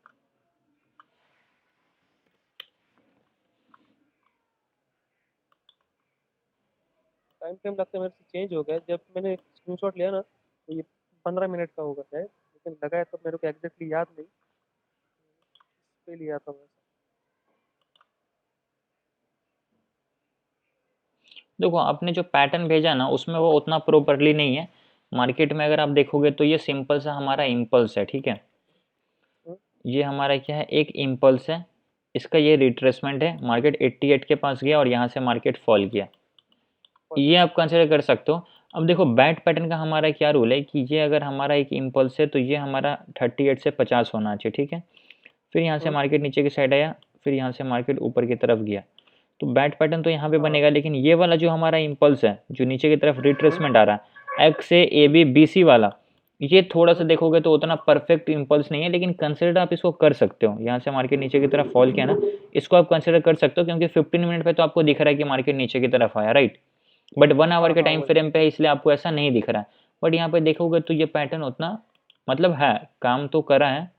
S8: टाइम फ्रेम लगता है मेरे से चेंज हो गया। जब मैंने स्क्रीनशॉट लिया ना तो ये 15 मिनट का होगा शायद, लेकिन लगाया तो मेरे को एग्जैक्टली याद नहीं, इस पे लिया था मैं।
S1: देखो, आपने जो पैटर्न भेजा ना उसमें वो उतना प्रॉपरली नहीं है। मार्केट में अगर आप देखोगे तो ये सिंपल सा हमारा इम्पल्स है, ठीक है। ये हमारा क्या है, एक इम्पल्स है। इसका ये रिट्रेसमेंट है, मार्केट 88 के पास गया और यहाँ से मार्केट फॉल किया। ये आप कंसिडर कर सकते हो। अब देखो, बैट पैटर्न का हमारा क्या रूल है कि ये अगर हमारा एक इम्पल्स है तो ये हमारा 38 से 50 होना चाहिए, ठीक है। फिर यहाँ से मार्केट नीचे की साइड आया, फिर यहाँ से मार्केट ऊपर की तरफ गया, तो बैट पैटर्न तो यहाँ पे बनेगा। लेकिन ये वाला जो हमारा इम्पल्स है, जो नीचे की तरफ रिट्रेसमेंट आ रहा है, एक्स से AB BC वाला, ये थोड़ा सा देखोगे तो उतना परफेक्ट इम्पल्स नहीं है, लेकिन कंसिडर आप इसको कर सकते हो। यहाँ से मार्केट नीचे की तरफ फॉल किया ना, इसको आप कंसिडर कर सकते हो, क्योंकि 15 मिनट पे तो आपको दिख रहा है कि मार्केट नीचे की तरफ आया, राइट। बट 1 आवर के टाइम फ्रेम पे है, इसलिए आपको ऐसा नहीं दिख रहा है। बट यहाँ पे देखोगे तो ये पैटर्न उतना मतलब है, काम तो करा है।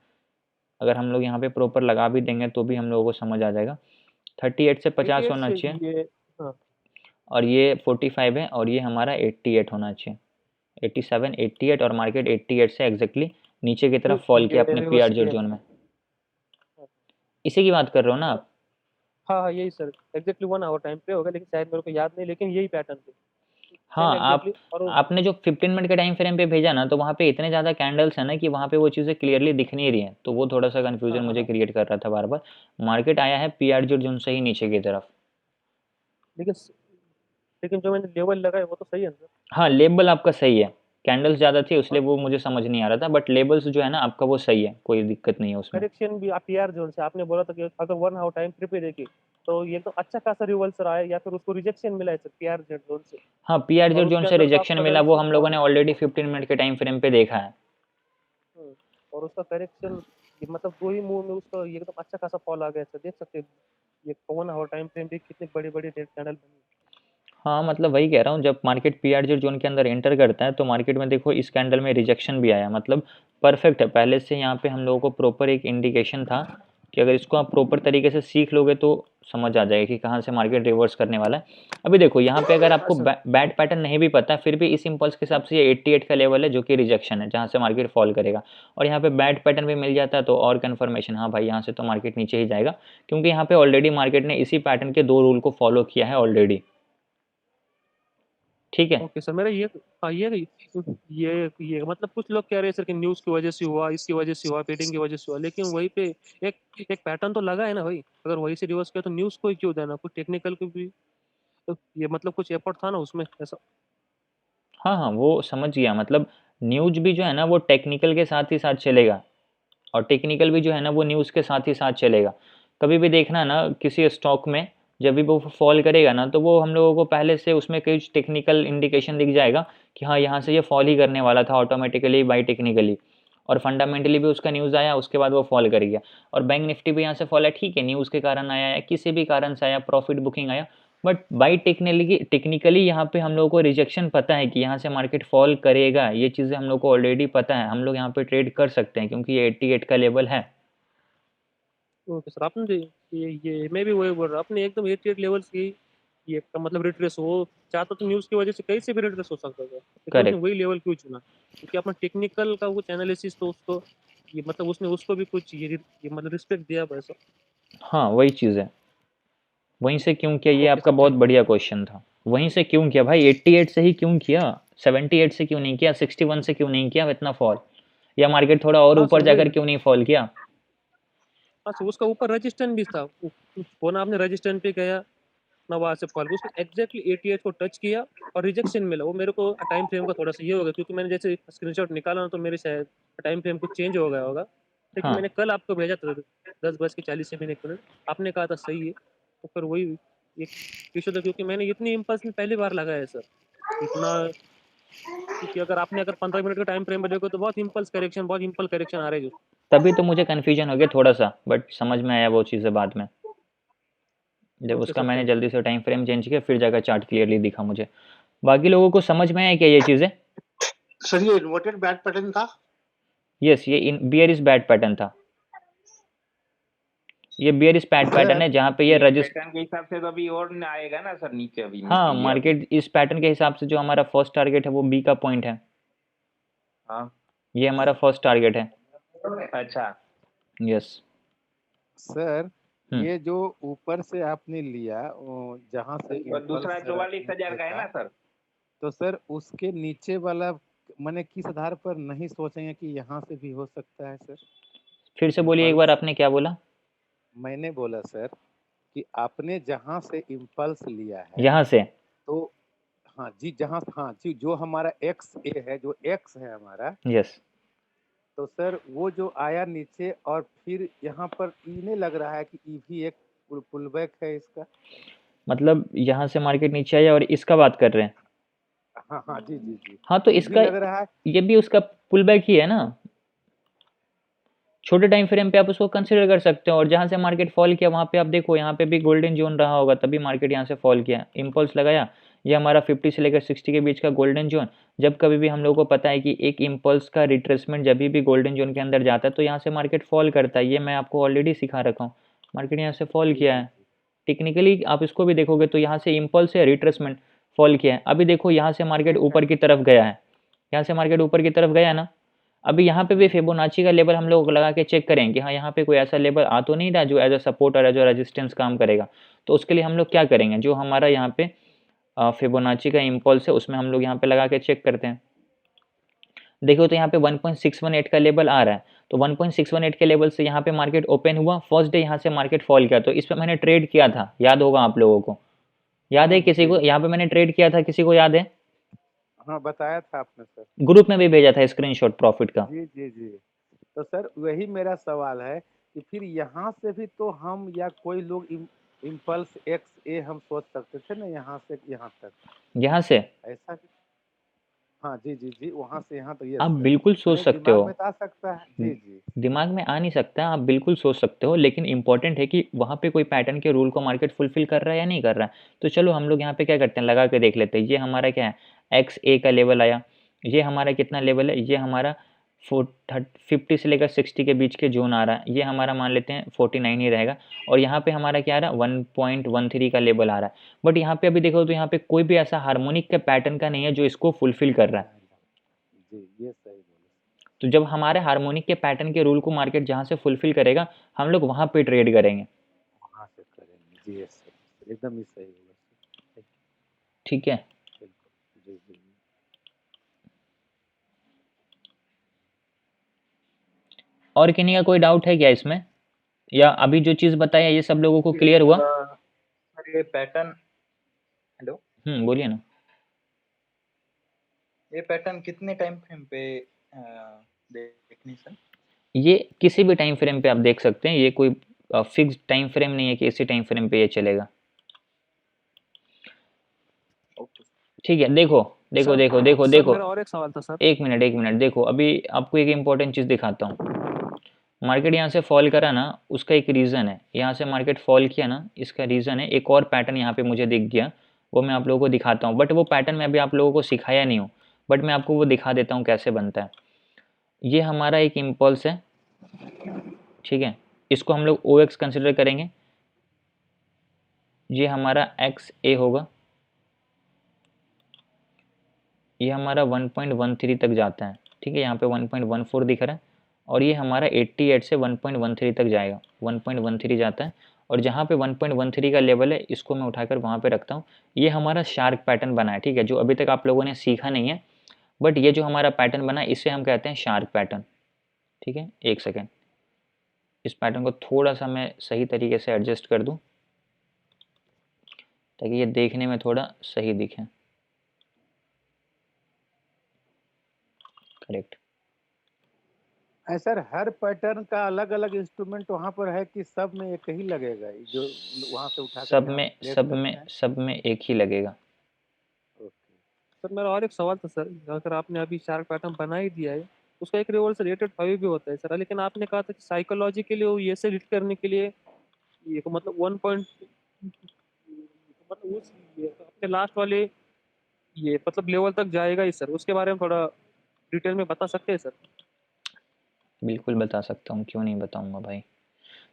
S1: अगर हम लोग यहाँ पे प्रॉपर लगा भी देंगे तो भी हम लोगों को समझ आ जाएगा। 38 से 50 होना चाहिए। और ये 45 है और ये हमारा 88 होना चाहिए, 87, 88 और मार्केट 88 से एग्जैक्टली नीचे की तरफ फॉल किया अपने पीआर जोन में। इसी की बात कर रहे हो ना आप?
S8: हाँ हाँ यही सर, एग्जैक्टली 1 आवर टाइम पे होगा, लेकिन शायद मेरे को याद नहीं, लेकिन यही पैटर्न थे।
S1: हाँ, आपने जो 15 मिनट के टाइम फ्रेम पे भेजा ना, तो वहाँ पे इतने ज़्यादा कैंडल्स हैं ना कि वहाँ पे वो चीज़ें क्लियरली दिख नहीं रही हैं, तो वो थोड़ा सा कन्फ्यूजन मुझे क्रिएट कर रहा था बार बार। मार्केट आया है पीआर जोन से ही नीचे की तरफ,
S8: लेकिन जो मैंने लेवल लगाया वो तो सही है सर।
S1: हाँ लेबल आपका सही है, कैंडल्स ज़्यादा थी इसलिए वो मुझे समझ नहीं आ रहा था, बट लेबल्स जो है ना आपका वो सही है, कोई दिक्कत नहीं है उसमें।
S8: करेक्शन भी आप पीआर जोन से आपने बोला था कि अगर 1 आवर टाइम फ्रेम पे देखिए तो ये तो अच्छा खासा रिवर्सल आया, या फिर उसको रिजेक्शन मिला है सर पीआर जोन से?
S1: हाँ पीआर
S8: और
S1: जोन
S8: उसके
S1: से
S8: अंदर
S1: रिजेक्शन
S8: आपका
S1: मिला, वो
S8: direction
S1: हम लोगों ने ऑलरेडी 15 मिनट के टाइम फ्रेम पे देखा है।
S8: और उसका करेक्शन मतलब 2 ही मूव में उसका ये एकदम अच्छा खासा फॉल आ गया सर, देख सकते हैं ये 1 आवर टाइम फ्रेम पे कितने बड़े-बड़े रेड कैंडल बनी।
S1: हाँ मतलब वही कह रहा हूँ, जब मार्केट पीआर जोन के अंदर एंटर करता है तो मार्केट में देखो इस कैंडल में रिजेक्शन भी आया, मतलब परफेक्ट है। पहले से यहाँ पे हम लोगों को प्रॉपर एक इंडिकेशन था कि अगर इसको आप प्रॉपर तरीके से सीख लोगे तो समझ आ जाएगा कि कहाँ से मार्केट रिवर्स करने वाला है। अभी देखो यहाँ पे अगर आपको बैड पैटर्न नहीं भी पता, फिर भी इस इम्पल्स के हिसाब से ये 88 का लेवल है जो कि रिजेक्शन है, जहाँ से मार्केट फॉल करेगा। और यहाँ पे बैड पैटर्न भी मिल जाता है तो और कन्फर्मेशन, हाँ भाई यहाँ से तो मार्केट नीचे ही जाएगा, क्योंकि यहाँ पे ऑलरेडी मार्केट ने इसी पैटर्न के 2 रूल को फॉलो किया है ऑलरेडी। ठीक है
S8: ओके सर, मेरा ये हाँ ये मतलब कुछ लोग कह रहे हैं सर कि न्यूज़ की वजह से हुआ, इसकी वजह से हुआ, बेटिंग की वजह से हुआ, लेकिन वहीं पे एक पैटर्न तो लगा है ना भाई। अगर वहीं से रिवर्स किया तो न्यूज़ को ही क्यों देना, कुछ टेक्निकल को भी तो ये मतलब कुछ एफर्ट था ना उसमें ऐसा।
S1: हाँ हाँ वो समझ गया, मतलब न्यूज भी जो है ना वो टेक्निकल के साथ ही साथ चलेगा, और टेक्निकल भी जो है ना वो न्यूज़ के साथ ही साथ चलेगा। कभी भी देखना ना किसी स्टॉक में जब भी वो फॉल करेगा ना, तो वो हम लोगों को पहले से उसमें कुछ टेक्निकल इंडिकेशन दिख जाएगा कि हाँ यहाँ से ये फॉल ही करने वाला था ऑटोमेटिकली बाई टेक्निकली, और फंडामेंटली भी उसका न्यूज़ आया, उसके बाद वो फॉल कर गया। और बैंक निफ्टी भी यहाँ से फॉल है, ठीक है न्यूज़ के कारण आया या किसी भी कारण से आया, प्रॉफिट बुकिंग आया, बट बाई टेक्निकली यहाँ पे हम लोगों को रिजेक्शन पता है कि यहाँ से मार्केट फॉल करेगा, ये चीज़ें हम लोग को ऑलरेडी पता है, हम लोग यहाँ पे ट्रेड कर सकते हैं क्योंकि ये 88 का लेवल है।
S8: ओके सर, आपने ये मैं भी वही बोल रहा हूँ, आपने एकदम 88 लेवल्स की ये का मतलब रिट्रेस हो चाहता तो न्यूज़ की वजह से कहीं से भी रिट्रेस हो सकता था, लेकिन उसने वही लेवल क्यों चुना? क्योंकि अपना टेक्निकल का कुछ एनालिसिस तो उसको ये मतलब उसने उसको भी कुछ ये मतलब रिस्पेक्ट दिया वैसा।
S1: हाँ वही चीज़ है, वहीं से क्यों किया, ये आपका बहुत बढ़िया क्वेश्चन था। वहीं से क्यों किया भाई, 88 से ही क्यों किया, 78 से क्यों नहीं किया, 61 से क्यों नहीं किया इतना फॉल, या मार्केट थोड़ा और ऊपर जाकर क्यों नहीं फॉल किया?
S8: अच्छा उसका ऊपर रजिस्टेंस भी था, वो ना आपने रजिस्टेंस पे गया ना वहाँ से फॉल, उसने एग्जैक्टली 88 को टच किया और रिजेक्शन मिला। वो मेरे को टाइम फ्रेम का थोड़ा सा ये होगा क्योंकि मैंने जैसे स्क्रीनशॉट निकाला ना तो मेरे शायद टाइम फ्रेम कुछ चेंज हो गया होगा, लेकिन मैंने कल आपको भेजा था 10:40 आपने कहा था सही है, तो फिर वही एक इशू था क्योंकि मैंने इतनी इम्पल्स में पहली बार लगाया है सर इतना, क्योंकि अगर आपने 15 मिनट का टाइम फ्रेम में देखो तो बहुत इम्पल्स करेक्शन आ रही है।
S1: तभी तो मुझे कन्फ्यूजन हो गया थोड़ा सा, बट समझ में आया वो चीज़ें बाद में, जब उसका मैंने जल्दी से टाइम फ्रेम चेंज किया फिर जाकर चार्ट क्लियरली दिखा मुझे। बाकी लोगों को समझ में आया क्या ये चीज़ें?
S4: सर ये इन्वर्टेड बैड पैटर्न था?
S1: यस, ये बियरिश बैड पैटर्न था, ये बियरिश बैड पैटर्न है जहाँ पे ये
S2: पैटर्न के हिसाब से तो अभी और ना आएगा ना सर नीचे अभी।
S1: हाँ मार्केट इस पैटर्न के हिसाब से जो हमारा फर्स्ट टारगेट है वो बी का पॉइंट है।
S2: हाँ
S1: ये हमारा फर्स्ट टारगेट है।
S2: अच्छा
S1: यस
S10: सर ये जो ऊपर से आपने लिया जहाँ से
S2: दूसरा 44,000 का है ना सर,
S10: तो सर उसके नीचे वाला मैंने किस आधार पर नहीं सोचेंगे कि यहाँ से भी हो सकता है सर?
S1: फिर से बोलिए एक बार, आपने क्या बोला?
S10: मैंने बोला सर कि आपने जहाँ से इम्पल्स लिया है
S1: यहाँ से,
S10: तो हाँ जी हाँ जी जो हमारा एक्स ए है, जो एक्स है हमारा,
S1: यस,
S10: तो सर वो जो आया नीचे और फिर यहाँ पर इन्हें लग रहा है कि ई भी एक पुल बैक है इसका,
S1: मतलब यहाँ से मार्केट नीचे आया और इसका बात कर रहे हैं?
S10: हाँ हाँ जी जी जी
S1: हाँ तो इसका
S10: लग रहा है
S1: ये भी उसका पुल बैक ही है ना, छोटे टाइम फ्रेम पे आप उसको कंसीडर कर सकते हो। और जहाँ से मार्केट फॉल किया वहाँ पे आप देखो, यहाँ पे भी गोल्डन जोन रहा होगा तभी मार्केट यहाँ से फॉल किया, इम्पल्स लगाया, ये हमारा 50 से लेकर 60 के बीच का गोल्डन जोन। जब कभी भी हम लोग को पता है कि एक इम्पल्स का रिट्रेसमेंट जब भी गोल्डन जोन के अंदर जाता है तो यहाँ से मार्केट फॉल करता है, ये मैं आपको ऑलरेडी सिखा रखा हूँ। मार्केट यहाँ से फॉल किया है, टेक्निकली आप इसको भी देखोगे तो यहाँ से इम्पल्स है, रिट्रेसमेंट, फॉल किया है। अभी देखो यहाँ से मार्केट ऊपर की तरफ गया है, यहाँ से मार्केट ऊपर की तरफ गया ना। अभी यहाँ पे भी फिबोनाची का लेवल हम लोग लगा के चेक करेंगे कि हाँ यहाँ पे कोई ऐसा लेवल आ तो नहीं रहा जो एज अ सपोर्ट और एज अ रेजिस्टेंस काम करेगा। तो उसके लिए हम लोग क्या करेंगे, जो हमारा यहाँ पे फिबोनाची का इम्पल्स है उसमें हम लोग यहाँ पे लगा के चेक करते हैं। देखो तो यहाँ पे 1.618 का लेवल आ रहा है, तो 1.618 के लेवल से यहाँ पे मार्केट ओपन हुआ, फर्स्ट डे यहाँ से मार्केट फॉल किया, तो इस पे मैंने ट्रेड किया था, याद होगा आप लोगों को, याद है किसी को? यहाँ पे मैंने ट्रेड किया था, किसी को याद है?
S10: हाँ बताया था आपने सर।
S1: ग्रुप में भी भेजा था स्क्रीनशॉट प्रॉफिट का।
S10: जी जी जी। तो सर वही मेरा सवाल है कि फिर यहाँ से भी तो हम या कोई लोग इम्पल्स एक्स ए हम सोच सकते थे ना, यहाँ से यहाँ तक,
S1: यहाँ से
S10: ऐसा भी? हाँ जी जी जी, वहाँ से यहाँ तक। ये
S1: आप
S10: सर
S1: बिल्कुल सोच
S10: मेरे
S1: सकते
S10: दिमाग
S1: हो,
S10: में तो आ सकता है। जी जी
S1: दिमाग में आ नहीं सकता, आप बिल्कुल सोच सकते हो, लेकिन इंपॉर्टेंट है कि वहाँ पे कोई पैटर्न के रूल को मार्केट फुलफिल कर रहा है या नहीं कर रहा है। तो चलो हम लोग यहाँ पे क्या करते हैं, लगा के देख लेते हैं। ये हमारा क्या है, एक्स ए का लेवल आया, ये हमारा कितना लेवल है, ये हमारा 50 से लेकर 60 के बीच के जोन आ रहा है, ये हमारा मान लेते हैं 49 ही रहेगा। और यहाँ पे हमारा क्या आ रहा है, 1.13 का लेवल आ रहा है। बट यहाँ पे अभी देखो तो यहाँ पे कोई भी ऐसा हार्मोनिक के पैटर्न का नहीं है जो इसको फुलफिल कर रहा है।
S10: जी, ये सही बोले।
S1: तो जब हमारे हार्मोनिक के पैटर्न के रूल को मार्केट जहाँ से फुलफिल करेगा, हम लोग वहाँ पे ट्रेड करेंगे।
S10: वहाँ से करेंगे। जी ये सही, एकदम ही सही बोला सर।
S1: ठीक है,
S10: बिल्कुल। जी जी।
S1: और किन्हीं का कोई डाउट है क्या इसमें, या अभी जो चीज़ बताया ये सब लोगों को क्लियर हुआ?
S7: सर ये पैटर्न, हेलो,
S1: बोलिए ना।
S7: ये पैटर्न कितने टाइम फ्रेम पे देखनी सर?
S1: ये किसी भी टाइम फ्रेम पे आप देख सकते हैं, ये कोई फिक्स टाइम फ्रेम नहीं है कि इसी टाइम फ्रेम पे ये चलेगा। ठीक है, देखो देखो
S8: सर,
S1: देखो देखो
S8: सर
S1: देखो,
S8: मेरा और एक सवाल था सर।
S1: एक मिनट देखो, अभी आपको एक इम्पोर्टेंट चीज़ दिखाता हूँ। मार्केट यहाँ से फॉल करा ना, उसका एक रीज़न है, यहाँ से मार्केट फॉल किया ना, इसका रीज़न है। एक और पैटर्न यहाँ पे मुझे दिख गया, वो मैं आप लोगों को दिखाता हूँ। बट वो पैटर्न मैं अभी आप लोगों को सिखाया नहीं हूँ, बट मैं आपको वो दिखा देता हूँ कैसे बनता है। ये हमारा एक इम्पल्स है, ठीक है, इसको हम लोग OX कंसिडर करेंगे। ये हमारा XA होगा, ये हमारा 1.13 तक जाता है, ठीक है, यहाँ पे 1.14 दिख रहा है। और ये हमारा 88 से 1.13 तक जाएगा, 1.13 जाता है। और जहाँ पे 1.13 का लेवल है, इसको मैं उठाकर वहाँ पे रखता हूँ। ये हमारा शार्क पैटर्न बना है, ठीक है, जो अभी तक आप लोगों ने सीखा नहीं है, बट ये जो हमारा पैटर्न बना है इसे हम कहते हैं शार्क पैटर्न। ठीक है, एक सेकेंड, इस पैटर्न को थोड़ा सा मैं सही तरीके से एडजस्ट कर दूँ ताकि ये देखने में थोड़ा सही दिखे। करेक्ट।
S10: सर हर पैटर्न का अलग अलग इंस्ट्रूमेंट वहाँ पर है कि सब में एक ही लगेगा, जो वहाँ से उठा
S1: सब में एक ही लगेगा।
S8: सर मेरा और एक सवाल था सर, अगर आपने अभी शार्क पैटर्न बना ही दिया है, उसका एक रिवर्स रेटेड 5 भी होता है सर, लेकिन आपने कहा था कि साइकोलॉजी के लिए वो ये से हिट करने के लिए ये मतलब 1 पॉइंट मतलब उस अपने लास्ट वाले ये मतलब लेवल तक जाएगा ही सर, उसके बारे में थोड़ा डिटेल में बता सकते हैं सर?
S1: बिल्कुल बता सकता हूँ, क्यों नहीं बताऊंगा भाई।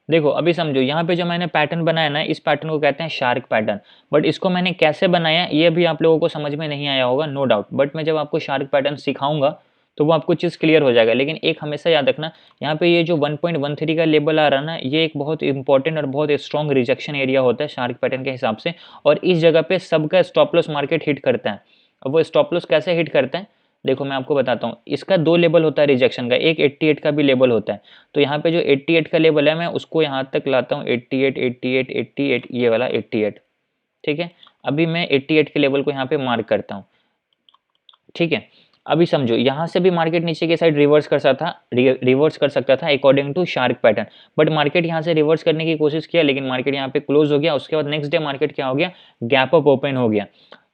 S1: देखो अभी समझो, यहाँ पे जो मैंने पैटर्न बनाया ना, इस पैटर्न को कहते हैं शार्क पैटर्न। बट इसको मैंने कैसे बनाया ये भी आप लोगों को समझ में नहीं आया होगा, नो डाउट। बट मैं जब आपको शार्क पैटर्न सिखाऊंगा तो वो आपको चीज़ क्लियर हो जाएगा। लेकिन एक हमेशा याद रखना, यहाँ पे ये जो 1.13 का लेवल आ रहा है ना, ये एक बहुत इंपॉर्टेंट और बहुत स्ट्रॉन्ग रिजेक्शन एरिया होता है शार्क पैटर्न के हिसाब से। और इस जगह पे सबका स्टॉप लॉस मार्केट हिट करता है। अब वो स्टॉप लॉस कैसे हिट करता है, देखो मैं आपको बताता हूँ। इसका 2 लेवल होता है रिजेक्शन का, एक 88 का भी लेवल होता है। तो यहाँ पे जो 88 का लेवल है, मैं उसको यहाँ तक लाता हूँ, 88 88 88, ये वाला 88, ठीक है। अभी मैं 88 के लेवल को यहाँ पे मार्क करता हूँ, ठीक है। अभी समझो, यहाँ से भी मार्केट नीचे के साइड रिवर्स कर सकता था according to shark pattern. But market यहाँ से रिवर्स करने की कोशिश किया, लेकिन मार्केट यहाँ पे क्लोज हो गया। उसके बाद नेक्स्ट डे मार्केट क्या हो गया, गैप अप ओपन हो गया।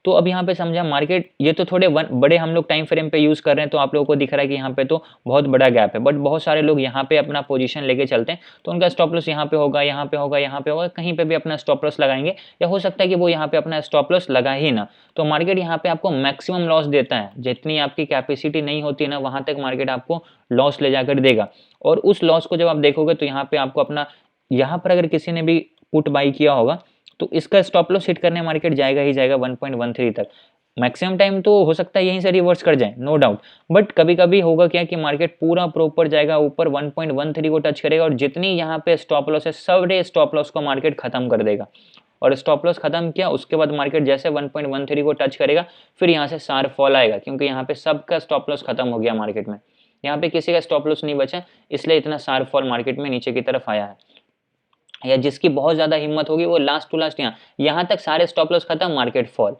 S1: तो अब यहाँ पे समझा मार्केट, ये तो थोड़े बड़े हम लोग टाइम फ्रेम पे यूज कर रहे हैं, तो आप लोगों को दिख रहा है कि यहाँ पे तो बहुत बड़ा गैप है। बट बहुत सारे लोग यहाँ पे अपना पोजीशन लेके चलते हैं, तो उनका स्टॉप लॉस यहाँ पे होगा, यहाँ पे होगा, यहाँ पे होगा, कहीं पे भी अपना स्टॉप लॉस लगाएंगे। या हो सकता है कि वो यहाँ पे अपना स्टॉप लॉस लगा ही ना। तो मार्केट यहाँ पे आपको मैक्सिमम लॉस देता है, जितनी आपकी कैपेसिटी नहीं होती है ना, वहां तक मार्केट आपको लॉस ले जाकर देगा। और उस लॉस को जब आप देखोगे तो यहाँ पे आपको अपना, यहाँ पर अगर किसी ने भी पुट बाई किया होगा तो इसका स्टॉप लॉस हिट करने मार्केट जाएगा ही जाएगा 1.13 तक। मैक्सिमम टाइम तो हो सकता है यहीं से रिवर्स कर जाए, नो डाउट, बट कभी कभी होगा क्या कि मार्केट पूरा प्रॉपर जाएगा ऊपर 1.13 को टच करेगा और जितनी यहाँ पे स्टॉप लॉस है सारे स्टॉप लॉस को मार्केट खत्म कर देगा। और स्टॉप लॉस खत्म किया उसके बाद मार्केट जैसे 1.13 को टच करेगा फिर यहाँ से शार्प फॉल आएगा, क्योंकि यहाँ पे सबका स्टॉप लॉस खत्म हो गया मार्केट में, यहाँ पे किसी का स्टॉप लॉस नहीं बचा, इसलिए इतना शार्प फॉल मार्केट में नीचे की तरफ आया है। या जिसकी बहुत ज्यादा हिम्मत होगी वो लास्ट टू लास्ट यहाँ तक सारे स्टॉप लॉस खत्म, मार्केट फॉल।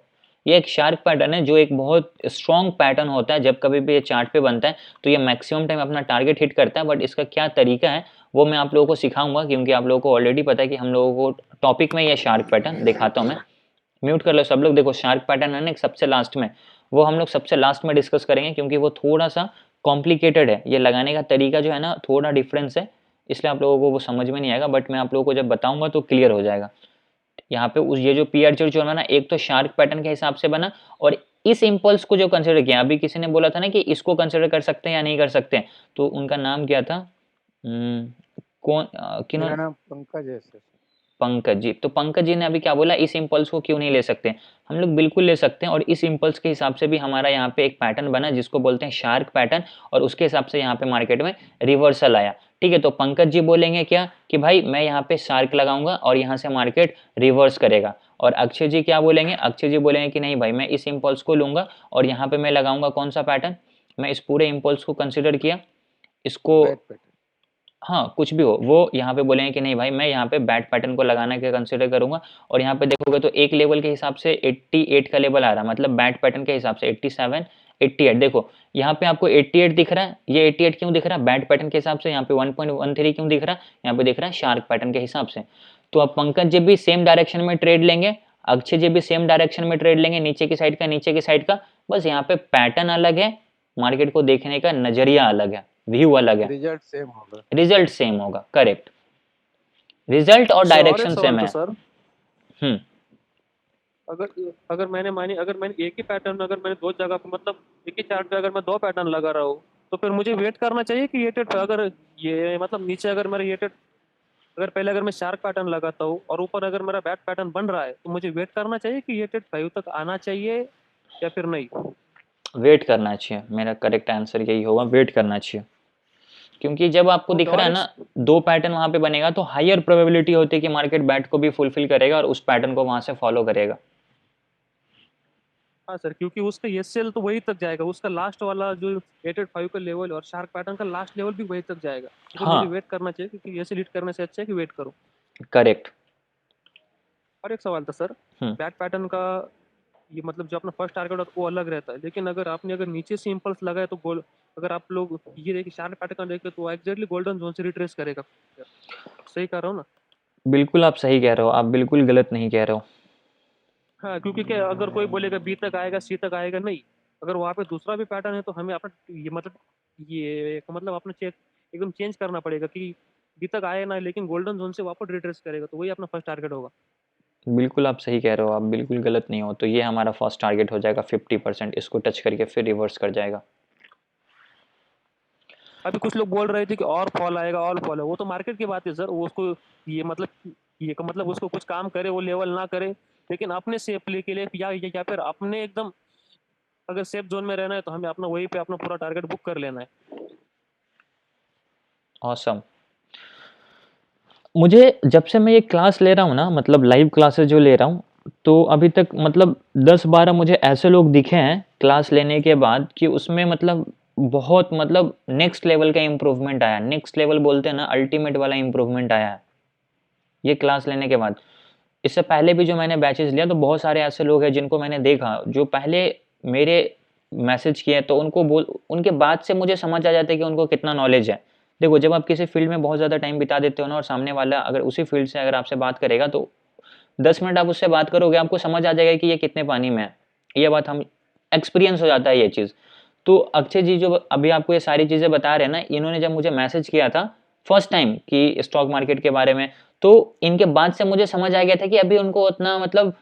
S1: ये एक शार्क पैटर्न है जो एक बहुत स्ट्रॉन्ग पैटर्न होता है, जब कभी भी ये चार्ट पे बनता है तो ये मैक्सिमम टाइम अपना टारगेट हिट करता है। बट इसका क्या तरीका है वो मैं आप लोगों को सिखाऊंगा, क्योंकि आप लोगों को ऑलरेडी पता है कि हम लोगों को टॉपिक में ये शार्क पैटर्न दिखाता हूँ मैं। म्यूट कर लो सब लोग। देखो शार्क पैटर्न है ना सबसे लास्ट में, वो हम लोग सबसे लास्ट में डिस्कस करेंगे, क्योंकि वो थोड़ा सा कॉम्प्लिकेटेड है, ये लगाने का तरीका जो है ना थोड़ा डिफरेंस है, इसलिए आप लोगों को वो समझ में नहीं आएगा, बट मैं आप लोगों को जब बताऊंगा तो क्लियर हो जाएगा। यहाँ पे उस ये जो पीआर चार्ट जो बना एक तो शार्क पैटर्न के हिसाब से बना, और इस इम्पल्स को जो कंसिडर किया, अभी किसी ने बोला था ना कि इसको कंसिडर कर सकते हैं या नहीं कर सकते हैं, तो उनका नाम क्या था, कौन
S10: मेरा नाम पंकज है सर।
S1: पंकज जी। तो पंकज जी ने अभी क्या बोला, इस इम्पल्स को क्यों नहीं ले सकते, हम लोग बिल्कुल ले सकते हैं, और इस इम्पल्स के हिसाब से भी हमारा यहाँ पे एक पैटर्न बना जिसको बोलते हैं शार्क पैटर्न, और उसके हिसाब से यहाँ पे मार्केट में रिवर्सल आया। ठीक है, तो पंकज जी बोलेंगे क्या कि भाई मैं यहाँ पे शार्क लगाऊंगा और यहाँ से मार्केट रिवर्स करेगा, और अक्षय जी क्या बोलेंगे, अक्षय जी बोलेंगे कि नहीं भाई मैं इस इम्पल्स को लूंगा और यहाँ पे मैं लगाऊंगा कौन सा पैटर्न, मैं इस पूरे इम्पल्स को कंसिडर किया इसको, हाँ कुछ भी हो, वो यहाँ पे बोलेंगे कि नहीं भाई मैं यहाँ पे बैट पैटर्न को लगाना के कंसिडर करूंगा। और यहाँ पे देखोगे तो एक लेवल के हिसाब से 88 का लेवल आ रहा है, मतलब बैट पैटर्न के हिसाब से 87 88। देखो यहाँ पे आपको 88 दिख रहा है, ये 88 क्यों दिख रहा है, बैट पैटर्न के हिसाब से। यहाँ पे 1.13 क्यों दिख रहा है, यहाँ पे दिख रहा है शार्क पैटर्न के हिसाब से। तो अब पंकज जी भी सेम डायरेक्शन में ट्रेड लेंगे, अक्षय जी भी सेम डायरेक्शन में ट्रेड लेंगे, नीचे की साइड का नीचे की साइड का, बस यहाँ पे पैटर्न अलग है, मार्केट को देखने का नजरिया अलग है, व्यू अलग है,
S10: रिजल्ट सेम होगा,
S1: रिजल्ट सेम होगा, करेक्ट, रिजल्ट और डायरेक्शन सेम है
S8: सर। अगर मैंने एक ही पैटर्न, अगर मैंने दो जगह पे मतलब एक ही चार्ट पे अगर मैं दो पैटर्न लगा रहा हूँ तो फिर मुझे वेट करना चाहिए कि ये ट्रेड, अगर ये मतलब नीचे अगर मेरा ये ट्रेड, अगर पहले अगर मैं शार्क पैटर्न लगाता हूँ और ऊपर अगर मेरा बैट पैटर्न बन रहा है तो मुझे वेट करना चाहिए कि ये ट्रेड 5 तक आना चाहिए या फिर नहीं?
S1: वेट करना चाहिए, मेरा करेक्ट आंसर यही होगा, वेट करना चाहिए, क्योंकि जब आपको दिख रहा है ना दो पैटर्न वहां पे बनेगा तो हायर प्रोबेबिलिटी होती है कि मार्केट बैट को भी फुलफिल करेगा और उस पैटर्न को वहां से फॉलो करेगा।
S8: हाँ सर, क्योंकि उसका ये सेल तो वही तक जाएगा, उसका लास्ट वाला जो 885 का लेवल और शार्क पैटर्न का लास्ट लेवल भी वही तक जाएगा, तो
S1: हाँ।
S8: मुझे वेट करना चाहिए, क्योंकि ऐसे लीड करने से अच्छा है कि वेट करो।
S1: करेक्ट।
S8: और एक सवाल था सर, बैट पैटर्न का ये मतलब जो अपना फर्स्ट टारगेट होता है वो अलग रहता है, लेकिन अगर नीचे से इंपल्स लगाए तो गोल, अगर आप लोग ये देखिए शार्क पैटर्न देखें तो एग्जैक्टली गोल्डन जोन से रिट्रेस करेगा, सही कह रहा हूँ ना?
S1: बिल्कुल आप सही कह रहे हो, आप बिल्कुल गलत नहीं कह रहे हो।
S8: हाँ, क्योंकि क्या अगर कोई बोलेगा बी तक आएगा सी तक आएगा, नहीं, अगर वहाँ पे दूसरा भी पैटर्न है तो हमें अपना ये मतलब अपना चेक एकदम चेंज करना पड़ेगा कि बी तक आए ना, लेकिन गोल्डन जोन से वापस रिट्रेस करेगा, तो वही अपना फर्स्ट टारगेट होगा।
S1: बिल्कुल आप सही कह रहे हो, आप बिल्कुल गलत नहीं हो। तो ये हमारा फर्स्ट टारगेट हो जाएगा 50%, इसको टच करके फिर रिवर्स कर जाएगा।
S8: अभी कुछ लोग बोल रहे थे कि और फॉल आएगा, और फॉल है, वो तो मार्केट की बात है सर, वो उसको ये मतलब उसको कुछ काम करे, वो लेवल ना करे, लेकिन अपने सेफ प्ले के लिए या फिर अपने एकदम अगर सेफ जोन में रहना है तो हमें अपना वहीं पे अपना पूरा टारगेट बुक कर लेना है।
S1: ऑसम। मुझे जब से मैं ये क्लास ले रहा हूँ ना, मतलब लाइव क्लासेस जो ले रहा हूँ, तो अभी तक मतलब 10-12 मुझे ऐसे लोग दिखे हैं क्लास लेने के बाद कि उसमें मतलब बहुत मतलब नेक्स्ट लेवल का इम्प्रूवमेंट आया, नेक्स्ट लेवल बोलते हैं ना, अल्टीमेट वाला इम्प्रूवमेंट आया है ये क्लास लेने के बाद। इससे पहले भी जो मैंने बैचेस लिया तो बहुत सारे ऐसे लोग हैं जिनको मैंने देखा जो पहले मेरे मैसेज किए, तो उनके बाद से मुझे समझ आ जाता है कि उनको कितना नॉलेज है। देखो जब आप किसी फील्ड में बहुत ज़्यादा टाइम बिता देते हो ना, और सामने वाला अगर उसी फील्ड से अगर आपसे बात करेगा तो 10 मिनट आप उससे बात करोगे, आपको समझ आ जाएगा कि ये कितने पानी में है, ये बात हम एक्सपीरियंस हो जाता है ये चीज़। तो अक्षय जी जो अभी आपको ये सारी चीज़ें बता रहे हैं ना, इन्होंने जब मुझे मैसेज किया था फर्स्ट टाइम कि स्टॉक मार्केट के बारे में, तो इनके बाद से मुझे समझ आ गया था कि अभी उनको उतना मतलब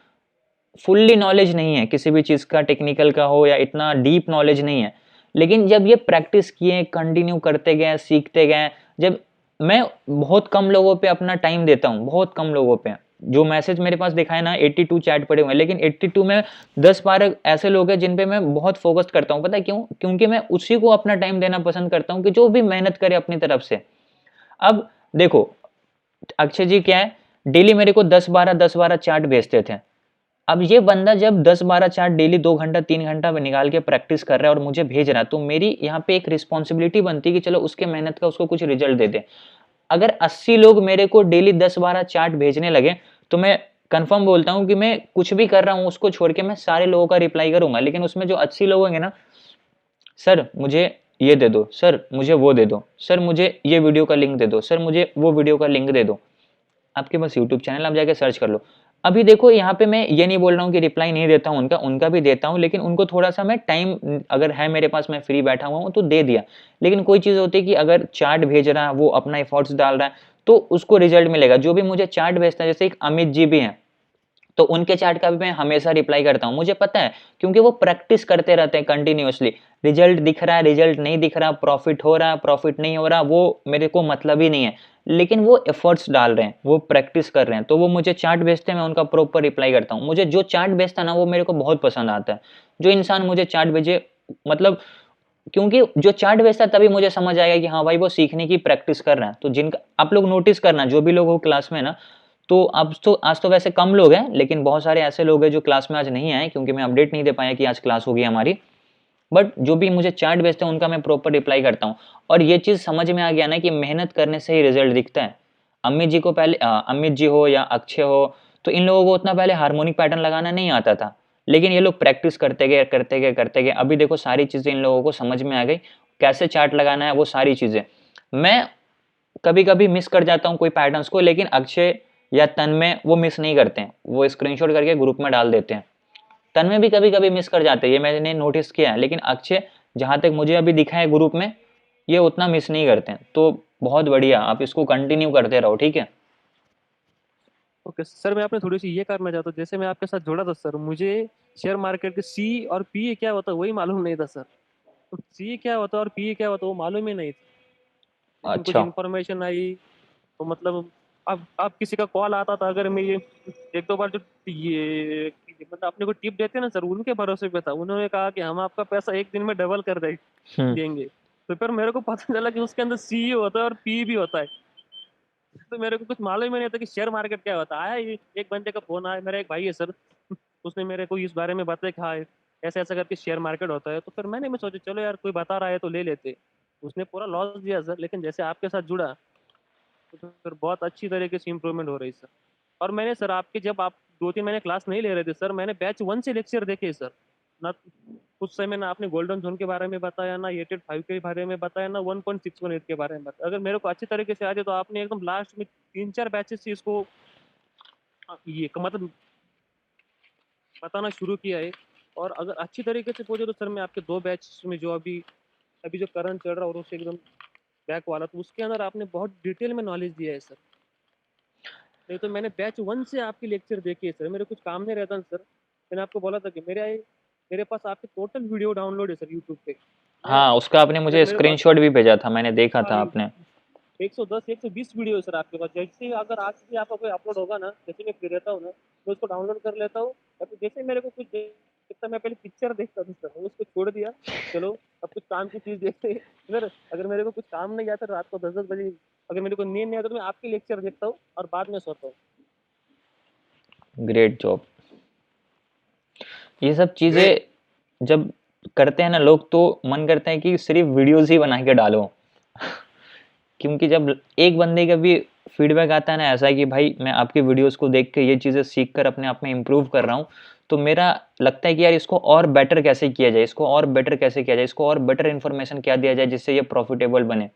S1: फुल्ली नॉलेज नहीं है किसी भी चीज़ का, टेक्निकल का हो या इतना डीप नॉलेज नहीं है। लेकिन जब ये प्रैक्टिस किए, कंटिन्यू करते गए, सीखते गए, जब मैं बहुत कम लोगों पे अपना टाइम देता हूँ, बहुत कम लोगों पे, जो मैसेज मेरे पास दिखाए ना 82 चैट पड़े हुए हैं, लेकिन 82 में 10-12 ऐसे लोग हैं जिन पे मैं बहुत फोकस करता हूँ। पता है क्यों? क्योंकि मैं उसी को अपना टाइम देना पसंद करता हूँ कि जो भी मेहनत करे अपनी तरफ से। अब देखो अक्षय जी क्या है, डेली मेरे को 10-12 चैट भेजते थे। अब ये बंदा जब 10-12 चैट डेली 2 घंटा 3 घंटा निकाल के प्रैक्टिस कर रहा है और मुझे भेज रहा है, तो मेरी यहाँ पे एक रिस्पॉन्सिबिलिटी बनती है कि चलो उसके मेहनत का उसको कुछ रिजल्ट दे दे। अगर 80 लोग मेरे को डेली 10-12 चैट भेजने लगे तो मैं कंफर्म बोलता हूँ कि मैं कुछ भी कर रहा हूँ उसको छोड़ के मैं सारे लोगों का रिप्लाई करूंगा। लेकिन उसमें जो 80 लोग होंगे ना, सर मुझे ये दे दो, सर मुझे वो दे दो, सर मुझे ये वीडियो का लिंक दे दो, सर मुझे वो वीडियो का लिंक दे दो। आपके पास यूट्यूब चैनल, आप जाके सर्च कर लो। अभी देखो यहाँ पे मैं ये नहीं बोल रहा हूँ कि रिप्लाई नहीं देता हूँ उनका भी देता हूँ, लेकिन उनको थोड़ा सा मैं टाइम अगर है मेरे पास, मैं फ्री बैठा हुआ हूँ तो दे दिया। लेकिन कोई चीज़ होती है कि अगर चार्ट भेज रहा है, वो अपना एफर्ट्स डाल रहा है, तो उसको रिजल्ट मिलेगा। जो भी मुझे चार्ट भेजता है, जैसे एक अमित जी भी हैं, तो उनके चैट का भी मैं हमेशा रिप्लाई करता हूँ। मुझे पता है क्योंकि वो प्रैक्टिस करते रहते हैं कंटिन्यूअसली। रिजल्ट दिख रहा है, रिजल्ट नहीं दिख रहा, प्रॉफिट हो रहा है, प्रॉफिट नहीं हो रहा, वो मेरे को मतलब ही नहीं है, लेकिन वो एफर्ट्स डाल रहे हैं, वो प्रैक्टिस कर रहे हैं, तो वो मुझे चार्ट भेजते हैं, मैं उनका प्रॉपर रिप्लाई करता हूँ। मुझे जो चार्ट भेजता है ना, वो मेरे को बहुत पसंद आता है। जो इंसान मुझे चार्ट भेजे, मतलब क्योंकि जो चार्ट भेजता है तभी मुझे समझ आएगा कि हाँ भाई वो सीखने की प्रैक्टिस कर रहा है। तो जिनका आप लोग नोटिस करना, जो भी लोग हो क्लास में ना, तो अब तो आज तो वैसे कम लोग हैं, लेकिन बहुत सारे ऐसे लोग हैं जो क्लास में आज नहीं आए क्योंकि मैं अपडेट नहीं दे पाया कि आज क्लास होगी हमारी। बट जो भी मुझे चार्ट भेजते हैं उनका मैं प्रॉपर रिप्लाई करता हूँ। और ये चीज़ समझ में आ गया ना कि मेहनत करने से ही रिजल्ट दिखता है। अमित जी को पहले अमित जी हो या अक्षय हो, तो इन लोगों को उतना पहले हार्मोनिक पैटर्न लगाना नहीं आता था, लेकिन ये लोग प्रैक्टिस करते गए करते गए करते गए, अभी देखो सारी चीज़ें इन लोगों को समझ में आ गई, कैसे चार्ट लगाना है वो सारी चीज़ें। मैं कभी कभी मिस कर जाता हूँ कोई पैटर्न्स को, लेकिन अक्षय या तन्मय वो मिस नहीं करते हैं, वो स्क्रीनशॉट करके ग्रुप में डाल देते हैं। तन्मय भी कभी कभी मिस कर जाते हैं, ये मैंने नोटिस किया है, लेकिन अक्षय जहां तक मुझे अभी दिखा है ग्रुप में, ये उतना मिस नहीं करते हैं। तो बहुत बढ़िया, आप इसको कंटिन्यू करते रहो, ठीक है।
S8: ओके सर, मैं आपने थोड़ी सी ये करना चाहता हूँ, जैसे मैं आपके साथ जुड़ा था सर, मुझे शेयर मार्केट के सी और पी क्या होता है वही मालूम नहीं था सर। तो सी क्या होता है और पी क्या होता है वो मालूम ही नहीं था। लेकिन कुछ
S1: अच्छा।
S8: इन्फॉर्मेशन आई तो मतलब अब किसी का कॉल आता था, अगर मैं ये एक दो बार जो ये मतलब अपने को टिप देते ना सर, उनके भरोसे पे था। उन्होंने कहा कि हम आपका पैसा एक दिन में डबल कर देंगे। तो फिर मेरे को पता चला कि उसके अंदर सी होता है और पी भी होता है। तो मेरे को कुछ मालूम ही नहीं था कि शेयर मार्केट क्या होता है। आया एक बंदे का फोन आया, मेरा एक भाई है सर, उसने मेरे को इस बारे में बताया कि हाँ ऐसा ऐसा करके शेयर मार्केट होता है। तो फिर मैं सोचा चलो यार कोई बता रहा है तो ले लेते। उसने पूरा लॉस दिया सर, लेकिन जैसे आपके साथ जुड़ा तो फिर बहुत अच्छी तरीके से इम्प्रूवमेंट हो रही सर। और मैंने सर आपके, जब आप 2-3 महीने क्लास नहीं ले रहे थे सर, मैंने बैच 1 से लेक्चर देखे सर। ना उस समय ना आपने गोल्डन जोन के बारे में बताया, ना 885 के बारे में बताया, ना 1.618 के बारे में बताया। अगर मेरे को अच्छी तरीके से आ जाए तो आपने एकदम लास्ट में 3-4 बैचेस से इसको ये मतलब बताना शुरू किया है। और अगर अच्छी तरीके से पहुंचे तो सर मैं आपके 2 बैच में जो अभी जो करंट चल रहा है और उससे एकदम बैक वाला, तो उसके अंदर आपने बहुत डिटेल में नॉलेज दिया है सर। नहीं तो मैंने बैच 1 से आपके लेक्चर देखे सर, मेरे कुछ काम नहीं रहता सर। मैंने आपको बोला था कि मेरे पास आपके टोटल वीडियो डाउनलोड है सर यूट्यूब पे।
S1: हाँ, उसका आपने मुझे
S8: मेरे पास
S1: स्क्रीनशॉट भी भेजा था, मैंने देखा था आपने।
S8: 110-120 वीडियो है सर आपके पास। जैसे अगर आज भी आपका कोई अपलोड होगा ना, जैसे मैं फ्री रहता हूँ ना, तो उसको डाउनलोड कर लेता हूँ। या फिर जैसे मेरे को कुछ देखता, मैं पहले पिक्चर देखता था सर, उसको छोड़ दिया, चलो अब कुछ काम की चीज़ देखते हैं। फिर अगर मेरे को कुछ काम नहीं आता रात को 10-10 बजे, अगर मेरे को नींद नहीं आता तो मैं आपके लेक्चर देखता हूँ और बाद में सोता हूँ।
S1: Great job. ये सब चीज़ें जब करते हैं ना लोग, तो मन करता है कि सिर्फ वीडियोस ही बना के डालो। क्योंकि जब एक बंदे का भी फीडबैक आता है ना ऐसा है कि भाई मैं आपके वीडियोस को देख के ये चीज़ें सीख कर अपने आप में इम्प्रूव कर रहा हूँ, तो मेरा लगता है कि यार इसको और बेटर कैसे किया जाए, इसको और बेटर कैसे किया जाए, इसको और बेटर इन्फॉर्मेशन क्या दिया जाए जिससे ये प्रॉफिटेबल बने।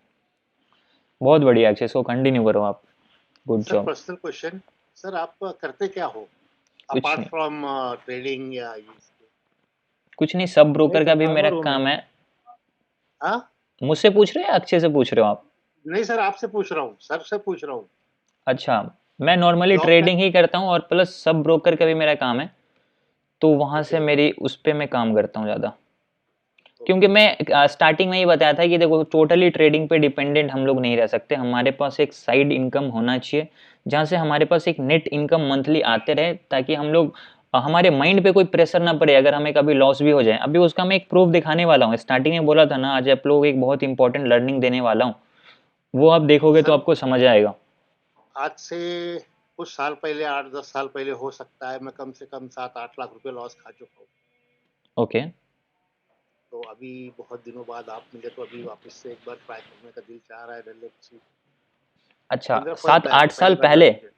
S1: बहुत बढ़िया अक्षय, इसको कंटिन्यू करो आप। Good
S4: sir
S1: job.
S4: Personal question, sir आप करते क्या हो
S1: कुछ
S4: अपार्ट
S1: नहीं,
S4: फ्रॉम ट्रेडिंग या ये?
S1: कुछ नहीं, सब ब्रोकर
S8: नहीं
S1: का
S8: सर,
S1: भी मेरा
S8: फार्मर हूँ मैं।
S1: काम है।
S4: हाँ
S1: मुझसे पूछ रहे हैं अक्षय से पूछ रहे हो आप?
S4: नहीं सर, आपसे पूछ रहा हूँ, सर से पूछ रहा हूँ।
S1: अच्छा, मैं नॉर्मली
S4: जॉब
S1: ट्रेडिंग ही करता हूँ और प्लस सब ब्रोकर का भी मेरा काम है, तो वहाँ से
S4: ओके
S1: मेरी उस पे मैं काम करता हूँ ज़्यादा। क्योंकि मैं स्टार्टिंग में ही बताया था कि देखो टोटली ट्रेडिंग पे डिपेंडेंट हम लोग नहीं रह सकते, हमारे पास एक साइड इनकम होना चाहिए जहाँ से हमारे पास एक नेट इनकम मंथली आते रहे, ताकि हम लोग हमारे माइंड पे कोई प्रेशर ना पड़े अगर हमें कभी लॉस भी हो जाए। अभी उसका मैं एक प्रूफ दिखाने वाला हूँ, स्टार्टिंग में बोला था ना, आज आप लोग एक बहुत इंपॉर्टेंट लर्निंग देने वाला हूँ, वो आप देखोगे तो
S4: सर
S1: आपको समझ आएगा।
S4: आज से कुछ साल पहले 8-10 साल पहले हो सकता है मैं कम से कम 7-8 लाख रुपए लॉस खा चुका हूँ।
S1: ओके,
S4: तो अभी बहुत दिनों बाद आप मिले तो अभी वापस से एक बार ट्राई करने का दिल चाह रहा है डल लेक सी।
S1: अच्छा
S4: 15
S1: 7-8 साल
S4: पहली बार
S1: पहले।
S4: लगे थे।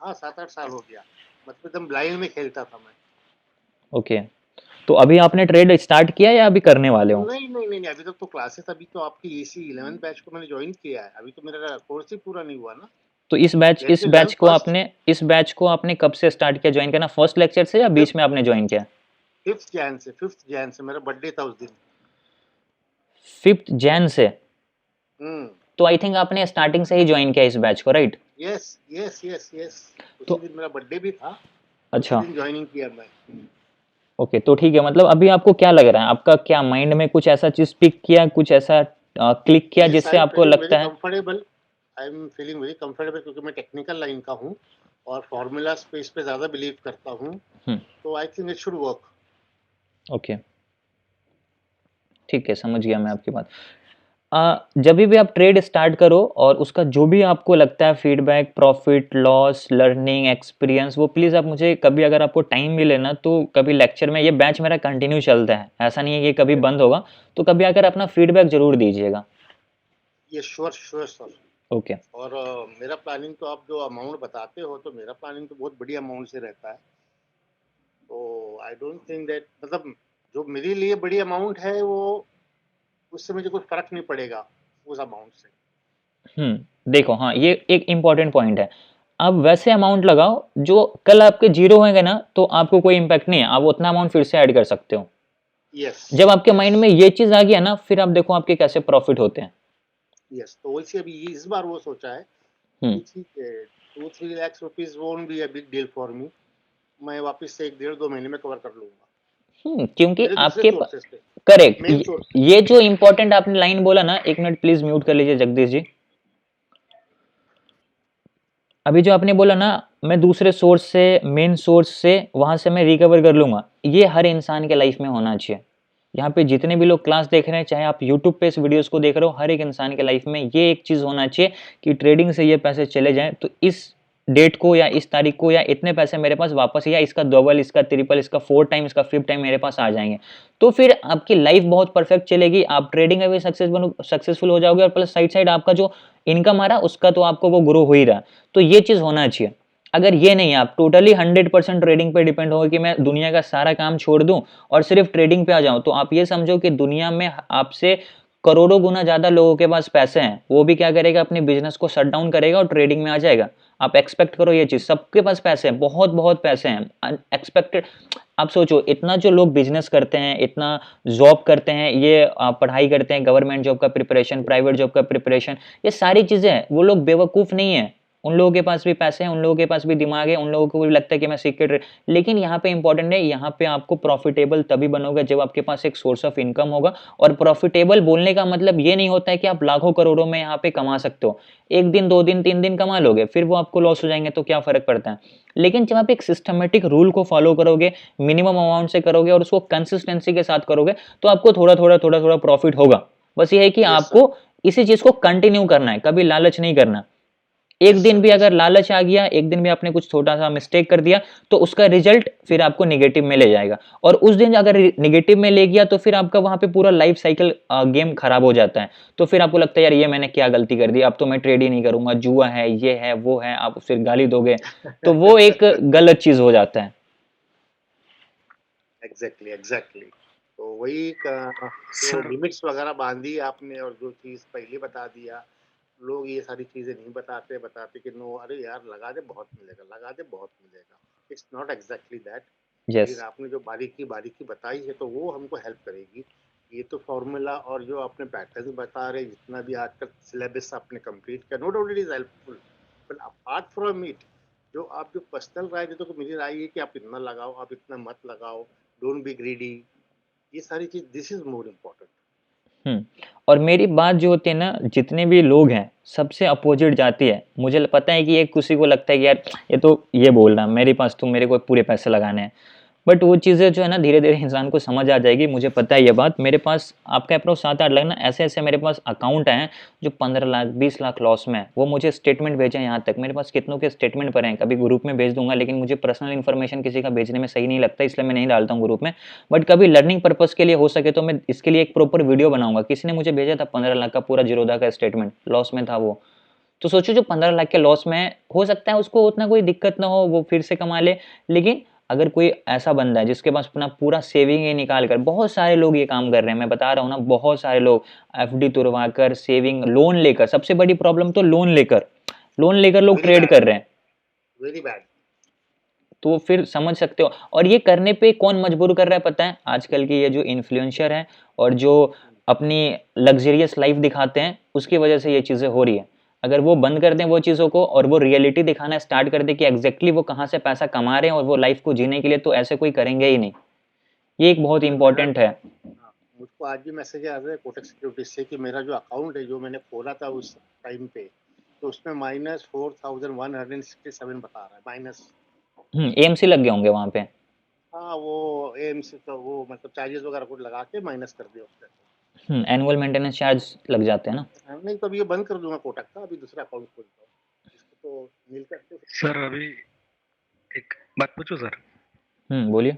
S4: हाँ 7-8 साल हो गया, मतलब एकदम ब्लाइंड में खेलता था मैं।
S1: ओके, तो अभी आपने ट्रेड स्टार्ट किया या अभी करने वाले हो?
S4: नहीं, अभी तक तो क्लासेस, अभी तो आपकी एसी 11th बैच को मैंने ज्वाइन किया है, अभी तो मेरा कोर्स ही पूरा नहीं हुआ ना।
S1: तो इस
S4: Let me learn first.
S1: Batch को आपने कब से स्टार्ट किया ज्वाइन करना, फर्स्ट लेक्चर से या बीच में आपने ज्वाइन किया?
S4: 5th जैन से मेरा बर्थडे था उस दिन।
S1: 5th जैन से?
S4: हम्म,
S1: तो आई थिंक आपने स्टार्टिंग से ही ज्वाइन किया इस बैच को, राइट?
S4: यस उसी
S1: तो
S4: दिन मेरा बर्थडे भी था,
S1: अच्छा,
S4: उसी दिन ज्वाइनिंग किया मैं।
S1: ओके, तो ठीक है, मतलब अभी आपको क्या लग रहा है, आपका क्या माइंड में कुछ ऐसा चीज पिक किया, कुछ ऐसा क्लिक किया
S4: यस,
S1: जिससे आपको लगता है?
S4: I am feeling very comfortable क्योंकि मैं टेक्निकल लाइन का हूँ और फार्मूला स्पेस पे ज्यादा बिलीव करता हूँ, तो I think it should work.
S1: Okay, ठीक है, समझ गया मैं आपकी बात। जब भी आप ट्रेड स्टार्ट करो और उसका जो भी आपको लगता है feedback, profit, loss, learning, experience, वो प्लीज़ आप मुझे कभी, अगर आपको टाइम मिले ना, तो कभी लेक्चर में, ये बैच मेरा कंटिन्यू चलता है, ऐसा नहीं है कि कभी बंद होगा, तो कभी आकर अपना फीडबैक जरूर दीजिएगा।
S4: ये श्योर सर।
S1: ओके,
S4: और मेरा प्लानिंग तो आप जो अमाउंट बताते हो तो मेरा प्लानिंग तो बहुत बड़ी अमाउंट से रहता है, तो आई डोंट थिंक दैट, मतलब जो मेरे लिए बड़ी अमाउंट है वो, उससे मुझे कुछ फर्क नहीं पड़ेगा उस अमाउंट से।
S1: देखो, हाँ, ये एक इम्पॉर्टेंट पॉइंट है। आप वैसे अमाउंट लगाओ जो कल आपके जीरो होंगे ना, तो आपको कोई इम्पैक्ट नहीं है, आप उतना अमाउंट फिर से ऐड कर सकते हो।
S4: यस,
S1: जब आपके माइंड में ये चीज आ गया ना, फिर आप देखो आपके कैसे प्रॉफिट होते हैं।
S4: यस, तो वैसे अभी इस बार वो सोचा है कि ठीक है, 2-3 lakh rupees won't be a big deal for me, मैं वापस से 1-1.5-2 महीने में कवर कर लूंगा
S1: क्योंकि
S4: मेरे दूसरे
S1: आपके
S4: सोर्सेस पे,
S1: करेक्ट,
S4: मेन सोर्स।
S1: ये जो इंपॉर्टेंट आपने लाइन बोला ना, एक मिनट प्लीज म्यूट कर लीजिए जगदीश जी। अभी जो आपने बोला ना, मैं दूसरे सोर्स से, मेन सोर्स से, वहां से मैं रिकवर कर लूंगा, ये हर इंसान के लाइफ में होना चाहिए। यहाँ पे जितने भी लोग क्लास देख रहे हैं, चाहे आप यूट्यूब पे इस वीडियोस को देख रहे हो, हर एक इंसान के लाइफ में ये एक चीज होना चाहिए कि ट्रेडिंग से ये पैसे चले जाएं तो इस डेट को या इस तारीख को या इतने पैसे मेरे पास वापस, या इसका डबल, इसका ट्रिपल, इसका 4 टाइम, इसका 5 टाइम मेरे पास आ जाएंगे। तो फिर आपकी लाइफ बहुत परफेक्ट चलेगी, आप ट्रेडिंग में भी सक्सेसफुल हो जाओगे, और प्लस साइड साइड आपका जो इनकम आ रहा है उसका तो आपको वो ग्रो हो ही रहा। तो ये चीज होना चाहिए। अगर ये नहीं, आप टोटली 100% ट्रेडिंग पे डिपेंड हो कि मैं दुनिया का सारा काम छोड़ दूं और सिर्फ ट्रेडिंग पे आ जाऊं, तो आप ये समझो कि दुनिया में आपसे करोड़ों गुना ज्यादा लोगों के पास पैसे हैं, वो भी क्या करेगा, अपने बिजनेस को शट डाउन करेगा और ट्रेडिंग में आ जाएगा। आप एक्सपेक्ट करो ये चीज, सबके पास पैसे हैं, बहुत बहुत पैसे हैं, अनएक्सपेक्टेड। आप सोचो, इतना जो लोग बिजनेस करते हैं, इतना जॉब करते हैं, ये पढ़ाई करते हैं, गवर्नमेंट जॉब का प्रिपरेशन, प्राइवेट जॉब का प्रिपरेशन, ये सारी चीजें हैं, वो लोग बेवकूफ नहीं है, उन लोगों के पास भी पैसे हैं, उन लोगों के पास भी दिमाग है, उन लोगों को भी लगता है कि मैं सीक्रेट, लेकिन यहाँ पे इंपॉर्टेंट है, यहाँ पे आपको प्रॉफिटेबल तभी बनोगे जब आपके पास एक सोर्स ऑफ इनकम होगा। और प्रॉफिटेबल बोलने का मतलब ये नहीं होता है कि आप लाखों करोड़ों में यहाँ पे कमा सकते हो, एक दिन, 2 दिन, 3 दिन कमा लोगे, फिर वो आपको लॉस हो जाएंगे तो क्या फर्क पड़ता है। लेकिन जब आप एक सिस्टमेटिक रूल को फॉलो करोगे, मिनिमम अमाउंट से करोगे और उसको कंसिस्टेंसी के साथ करोगे, तो आपको थोड़ा थोड़ा प्रॉफिट होगा। बस ये है कि आपको इसी चीज को कंटिन्यू करना है, कभी लालच नहीं करना। एक दिन भी अगर लालच आ गया, एक दिन भी आपने कुछ छोटा सा मिस्टेक कर दिया, तो उसका रिजल्ट फिर आपको नेगेटिव में ले जाएगा, और उस दिन अगर नेगेटिव में ले गया तो फिर आपका वहां पे पूरा लाइफ साइकिल गेम खराब हो जाता है। तो फिर आपको लगता है यार ये मैंने क्या गलती कर दी, अब तो मैं ट्रेड ही नहीं करूंगा, जुआ है, ये है, वो है, आप फिर गाली दोगे, तो वो एक गलत चीज हो जाता है।
S4: एग्जैक्टली तो वही जो लिमिट्स वगैरह बांधी आपने और जो चीज पहले बता दिया, लोग ये सारी चीजें नहीं बताते कि नो, अरे यार लगा दे बहुत मिलेगा, इट्स नॉट एग्जैक्टली दैट। लेकिन आपने जो बारीकी बताई है तो वो हमको हेल्प करेगी। ये तो फॉर्मूला और जो आपने पैटर्न बता रहे, जितना भी आज तक सिलेबस आपने कंप्लीट किया, no doubt it is helpful, but apart from it जो आप जो पर्सनल राय देते हो, तो मेरी राय है कि आप इतना लगाओ, आप इतना मत लगाओ, डोंट बी ग्रीडी, ये सारी चीज, दिस इज मोर इम्पोर्टेंट।
S1: और मेरी बात जो होती है ना, जितने भी लोग हैं सबसे अपोजिट जाती है। मुझे पता है कि ये किसी को लगता है कि यार ये तो ये बोल रहा है, मेरे पास तो मेरे को पूरे पैसे लगाने हैं, बट वो चीज़ें जो है ना धीरे धीरे इंसान को समझ आ जाएगी। मुझे पता है ये बात। मेरे पास आपका अप्रोक्स 7-8 लाख ना ऐसे ऐसे मेरे पास अकाउंट हैं जो 15 लाख 20 लाख लॉस में है। वो मुझे स्टेटमेंट भेजे यहाँ तक, मेरे पास कितनों के स्टेटमेंट पर हैं। कभी ग्रुप में भेज दूंगा, लेकिन मुझे पर्सनल इन्फॉर्मेशन किसी का भेजने में सही नहीं लगता, इसलिए मैं नहीं डालता हूँ ग्रुप में। बट कभी लर्निंग पर्पज़ के लिए हो सके तो मैं इसके लिए एक प्रॉपर वीडियो बनाऊंगा। किसी ने मुझे भेजा था 15 लाख का पूरा जीरोधा का स्टेटमेंट, लॉस में था वो। तो सोचो जो 15 लाख के लॉस में, हो सकता है उसको उतना कोई दिक्कत ना हो, वो फिर से कमा ले। लेकिन अगर कोई ऐसा बंदा है जिसके पास अपना पूरा सेविंग ही निकाल कर, बहुत सारे लोग ये काम कर रहे हैं, मैं बता रहा हूँ ना, बहुत सारे लोग एफडी तुड़वा कर, सेविंग, लोन लेकर, सबसे बड़ी प्रॉब्लम तो लोन लेकर लोग ट्रेड कर रहे हैं।
S4: Very bad.
S1: तो फिर समझ सकते हो। और ये करने पे कौन मजबूर कर रहा है पता है? आजकल के ये जो इन्फ्लुएंसर हैं और जो अपनी लग्जरियस लाइफ दिखाते हैं, उसकी वजह से ये चीज़ें हो रही है। अगर वो बंद कर दें वो चीज़ों को और वो रियलिटी दिखाना स्टार्ट कर दें कि एग्जैक्टली वो कहाँ से पैसा कमा रहे हैं और वो लाइफ को जीने के लिए, तो ऐसे कोई करेंगे ही नहीं। ये एक बहुत इंपॉर्टेंट है।
S4: मुझको आज भी मैसेज आ रहा है कोटक सिक्योरिटीज से कि मेरा जो अकाउंट है जो मैंने खोला था उस टाइम पे, तो उसमें -4167 बता रहा है, माइनस।
S1: एएमसी लग गए होंगे वहाँ पे।
S4: हाँ, वो एएमसी का वो मतलब चार्जेस वगैरह कुछ लगा के माइनस कर दिया उसने।
S1: एनुअल मेंटेनेंस चार्ज लग जाते हैं ना।
S4: नहीं तो अभी ये बंद कर दूंगा कोटक का, अभी दूसरा अकाउंट खोलता हूँ, इसको तो नील करके।
S11: सर अभी एक बात पूछूं सर?
S1: बोलिए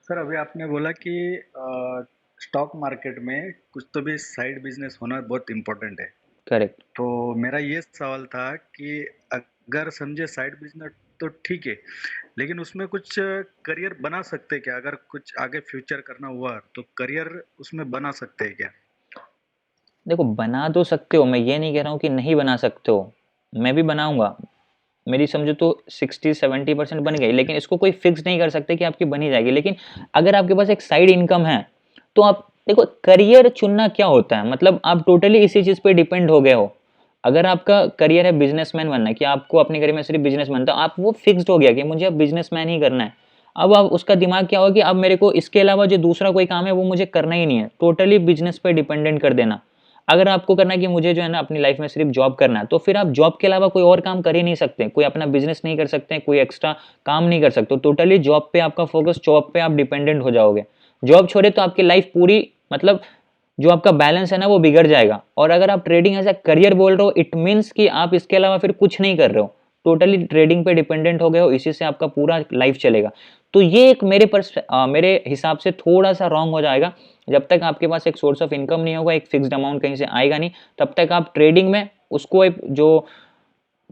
S11: सर। अभी आपने बोला कि स्टॉक मार्केट में कुछ तो भी साइड बिजनेस होना बहुत इम्पोर्टेंट है।
S1: करेक्ट।
S11: तो मेरा ये सवाल था कि अगर समझे साइड बिजनेस तो ठीक है, लेकिन उसमें कुछ करियर बना सकते हैं क्या? अगर कुछ आगे फ्यूचर करना हुआ तो करियर उसमें बना सकते हैं क्या?
S1: देखो, बना तो सकते हो, मैं ये नहीं कह रहा हूँ कि नहीं बना सकते हो, मैं भी बनाऊंगा। मेरी समझो तो 60-70% बन गई, लेकिन इसको कोई फिक्स नहीं कर सकते कि आपकी बनी जाएगी। लेकिन अगर आपके पास एक साइड इनकम है तो आप देखो, करियर चुनना क्या होता है, मतलब आप टोटली इसी चीज़ पे डिपेंड हो गए हो। अगर आपका करियर है बिजनेसमैन बनना, कि आपको अपने करियर में सिर्फ बिजनेस बनता, आप वो फिक्स्ड हो गया कि मुझे अब बिजनेसमैन ही करना है। अब आप उसका दिमाग क्या हो कि अब मेरे को इसके अलावा जो दूसरा कोई काम है वो मुझे करना ही नहीं है, टोटली बिजनेस पे डिपेंडेंट कर देना। अगर आपको करना है कि मुझे जो है ना अपनी लाइफ में सिर्फ जॉब करना है, तो फिर आप जॉब के अलावा कोई और काम कर ही नहीं सकते, कोई अपना बिजनेस नहीं कर सकते, कोई एक्स्ट्रा काम नहीं कर सकते। टोटली जॉब पे आपका फोकस, जॉब पे आप डिपेंडेंट हो जाओगे। जॉब छोड़े तो आपकी लाइफ पूरी, मतलब जो आपका बैलेंस है ना वो बिगड़ जाएगा। और अगर आप ट्रेडिंग एज अ करियर बोल रहे हो, इट मीन्स कि आप इसके अलावा फिर कुछ नहीं कर रहे हो, टोटली ट्रेडिंग पे डिपेंडेंट हो गए हो, इसी से आपका पूरा लाइफ चलेगा। तो ये एक मेरे हिसाब से थोड़ा सा रॉन्ग हो जाएगा। जब तक आपके पास एक सोर्स ऑफ इनकम नहीं होगा, एक फिक्स्ड अमाउंट कहीं से आएगा नहीं, तब तक आप ट्रेडिंग में उसको एक जो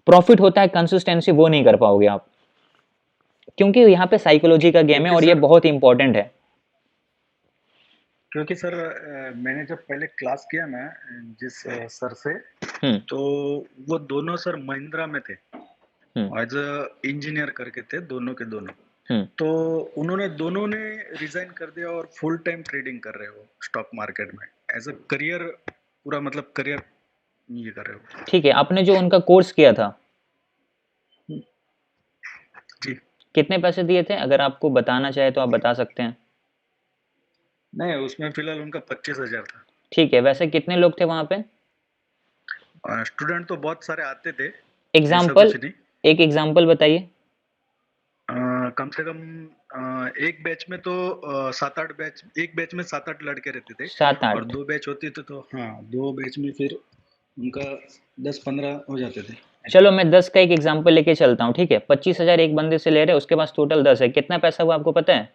S1: प्रॉफिट होता है कंसिस्टेंसी, वो नहीं कर पाओगे आप, क्योंकि यहाँ पे साइकोलॉजी का गेम है और ये बहुत इंपॉर्टेंट है।
S11: क्योंकि सर मैंने जब पहले क्लास किया ना जिस सर से, तो वो दोनों सर महिंद्रा में थे, एज इंजीनियर करके थे, दोनों के दोनों। तो उन्होंने दोनों ने रिजाइन कर दिया और फुल टाइम ट्रेडिंग कर रहे हो स्टॉक मार्केट में, एज अ करियर, पूरा मतलब करियर ये कर रहे हो।
S1: ठीक है, आपने जो उनका कोर्स किया था
S11: जी,
S1: कितने पैसे दिए थे? अगर आपको बताना चाहे तो आप बता सकते हैं।
S11: नहीं, उसमें फिलहाल उनका 25,000 था।
S1: ठीक है, वैसे कितने लोग थे वहां पे?
S11: स्टूडेंट तो बहुत सारे आते थे।
S1: एग्जाम्पल, एक एग्जाम्पल बताइए।
S11: कम से कम एक बैच में तो 7-8 बैच, एक बैच में 7-8 लड़के रहते थे।
S1: 7-8
S11: और 2 बैच होती थी तो हाँ, 2 बैच में फिर उनका 10-15 हो जाते थे।
S1: चलो मैं 10 का एक एग्जाम्पल लेके चलता हूँ, ठीक है। 25,000 एक बंदे से ले रहे हैं, उसके पास टोटल 10 है, कितना पैसा हुआ आपको पता है?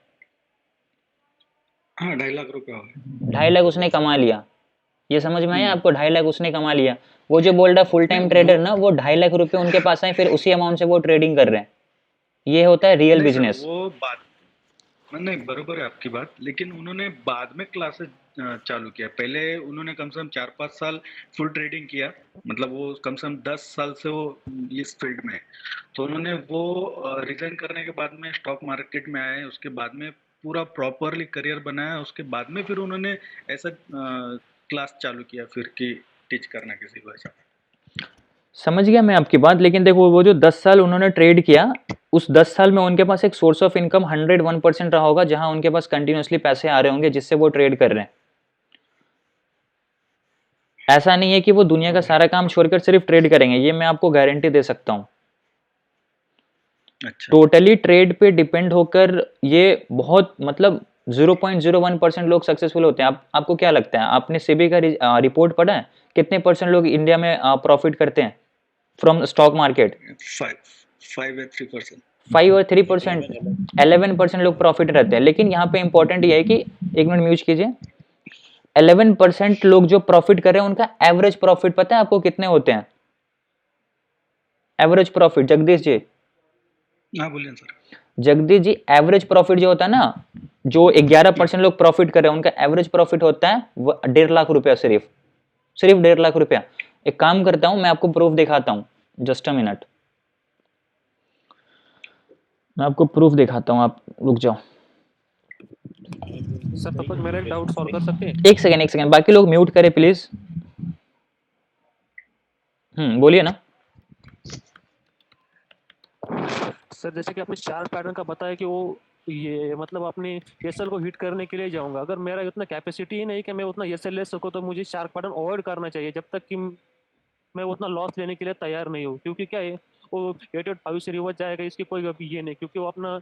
S11: हाँ, 2.5 लाख रुपया हो गया।
S1: 2.5 लाख उसने कमा लिया, ये समझ में आया आपको? 2.5 लाख उसने कमा लिया। वो जो बोल रहा फुल टाइम ट्रेडर ना, वो 2.5 लाख रुपए उनके पास आए, फिर उसी अमाउंट से वो ट्रेडिंग कर रहे हैं। ये होता है रियल बिजनेस।
S11: वो बात नहीं, बरोबर है आपकी बात, लेकिन उन्होंने बाद में क्लासेस चालू किया। पहले उन्होंने कम से कम 4-5 साल फुल ट्रेडिंग किया, मतलब वो कम से कम 10 साल से वो इस फील्ड में है। तो उन्होंने वो रिजाइन करने के बाद में स्टॉक मार्केट में आए, उसके बाद में पूरा प्रॉपरली करियर बनाया, उसके बाद में फिर उन्होंने ऐसा क्लास चालू किया फिर कि टीच करना किसी को ऐसा।
S1: समझ गया मैं आपकी बात, लेकिन देखो वो जो 10 साल उन्होंने ट्रेड किया, उस 10 साल में उनके पास एक सोर्स ऑफ इनकम 101% रहा होगा, जहां उनके पास कंटिन्यूसली पैसे आ रहे होंगे जिससे वो ट्रेड कर रहे हैं। ऐसा नहीं है कि वो दुनिया का सारा काम छोड़कर सिर्फ ट्रेड करेंगे, ये मैं आपको गारंटी दे सकता हूँ।
S11: अच्छा
S1: टोटली ट्रेड पे डिपेंड होकर ये बहुत मतलब 0.01% लोग सक्सेसफुल होते हैं। आपको क्या लगता है, आपने सेबी का रिपोर्ट पढ़ा है, कितने परसेंट लोग इंडिया में प्रॉफिट करते हैं फ्रॉम स्टॉक मार्केट?
S11: 5 या 3%।
S1: 5 और 3%, 11% लोग प्रॉफिट रहते हैं। लेकिन यहाँ पे इंपॉर्टेंट ये है कि, एक मिनट म्यूट कीजिए, 11% लोग जो प्रॉफिट कर रहे हैं उनका एवरेज प्रॉफिट पता है आपको कितने होते हैं? Average profit, Jagdish ji.
S11: हाँ बोलिए sir.
S1: Jagdish ji, average profit जो होता है ना, जो 11% लोग प्रॉफिट कर रहे हैं उनका एवरेज प्रॉफिट होता है 1.5 लाख रुपया, सिर्फ 1.5 लाख रुपया। एक काम करता हूं, मैं आपको प्रूफ दिखाता हूं, जस्ट अ मिनट, मैं आपको प्रूफ दिखाता हूं, आप रुक जाओ
S8: सर। तब तक मेरा एक डाउट सॉल्व कर सकते हैं?
S1: एक सेकंड, बाकी लोग म्यूट करें प्लीज। बोलिए ना
S8: सर। जैसे कि आपने चार्ट पैटर्न का बताया कि वो ये मतलब अपने एसएल को हिट करने के लिए जाऊंगा, अगर मेरा उतना कैपेसिटी ही नहीं कि मैं उतना एसएल ले सकूं, तो मुझे चार्ट पैटर्न अवॉइड करना चाहिए जब तक कि मैं उतना लॉस लेने के लिए तैयार नहीं हूँ। क्योंकि क्या है, वो 885 से रिवर्स जाएगा, इसकी कोई अभी ये नहीं, क्योंकि वो अपना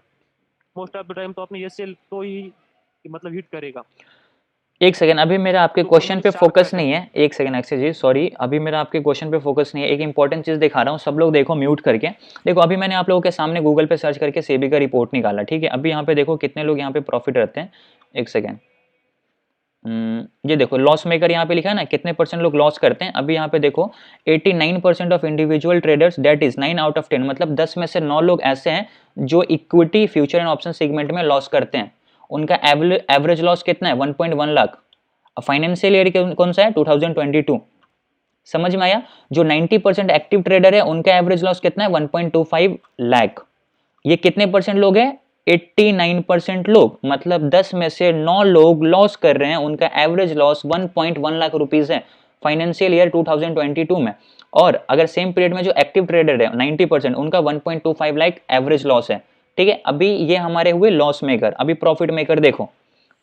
S8: मोस्ट ऑफ द टाइम तो अपने एसएल को ही मतलब हिट करेगा।
S1: एक सेकंड, अभी मेरा आपके
S8: तो
S1: क्वेश्चन पे
S8: चार्ट
S1: फोकस
S8: पैटर्न
S1: नहीं है। एक सेकंड अक्षय जी, सॉरी, अभी मेरा आपके क्वेश्चन पे फोकस नहीं है। एक इंपॉर्टेंट चीज दिखा रहा हूँ, सब लोग देखो म्यूट करके। देखो अभी मैंने आप लोगों के सामने गूगल पे सर्च करके सेबी का रिपोर्ट निकाला, ठीक है। अभी यहाँ पे देखो कितने लोग यहाँ पे प्रॉफिट रहते हैं। एक सेकेंड, ये देखो लॉस मेकर यहाँ पे लिखा है ना, कितने परसेंट लोग लॉस करते हैं। अभी यहाँ पे देखो 89% of individual traders, that is 9 out of 10, मतलब 10 में से 9 लोग ऐसे हैं जो equity, future and option segment में लॉस करते हैं। उनका एवरेज लॉस कितना है? 1.1 लाख। फाइनेंशियल ईयर कौन सा है? 2022। समझ में आया? जो 90% एक्टिव ट्रेडर है उनका एवरेज लॉस कितना है? 1.25 लाख। ये कितने परसेंट लोग हैं? 89% लोग, मतलब 10 में से 9 लोग लॉस कर रहे हैं। उनका एवरेज लॉस 1.1 लाख रुपीस है फाइनेंशियल ईयर 2022 में। और अगर सेम पीरियड में जो एक्टिव ट्रेडर है 90%, उनका 1.25 लाख एवरेज लॉस है, ठीक है। अभी ये हमारे हुए लॉस मेकर। अभी प्रॉफिट मेकर देखो,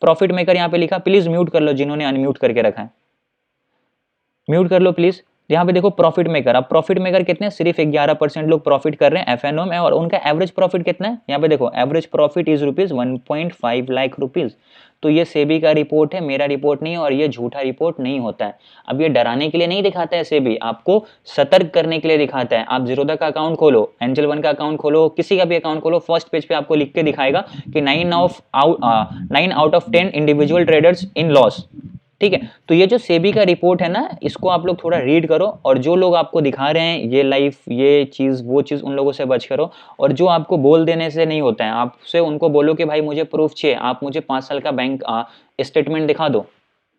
S1: प्रॉफिट मेकर यहाँ पे लिखा, प्लीज म्यूट कर लो जिन्होंने अनम्यूट करके रखा है, म्यूट कर लो प्लीज। यहाँ पे देखो प्रॉफिट मेकर, अब प्रॉफिट मेकर कितने? सिर्फ 11% लोग प्रॉफिट कर रहे हैं एफएनओ में, और उनका एवरेज प्रॉफिट कितना है? यहाँ पे देखो average profit is rupees 1.5 lakh rupees. तो ये सेबी का रिपोर्ट है, मेरा रिपोर्ट नहीं है, और ये झूठा रिपोर्ट नहीं होता है। अब ये डराने के लिए नहीं दिखाता है सेबी, आपको सतर्क करने के लिए दिखाता है। आप जीरोधा का अकाउंट खोलो, एंजल वन का अकाउंट खोलो, किसी का भी अकाउंट खोलो, फर्स्ट पेज पे आपको लिख के दिखाएगा कि 9 out of 10 individual traders in loss, ठीक है। तो ये जो सेबी का रिपोर्ट है ना, इसको आप लोग थोड़ा रीड करो, और जो लोग आपको दिखा रहे हैं ये लाइफ, ये चीज, वो चीज, उन लोगों से बच करो। और जो आपको बोल देने से नहीं होता है, आपसे उनको बोलो कि भाई मुझे प्रूफ चाहिए, आप मुझे 5 साल का बैंक स्टेटमेंट दिखा दो,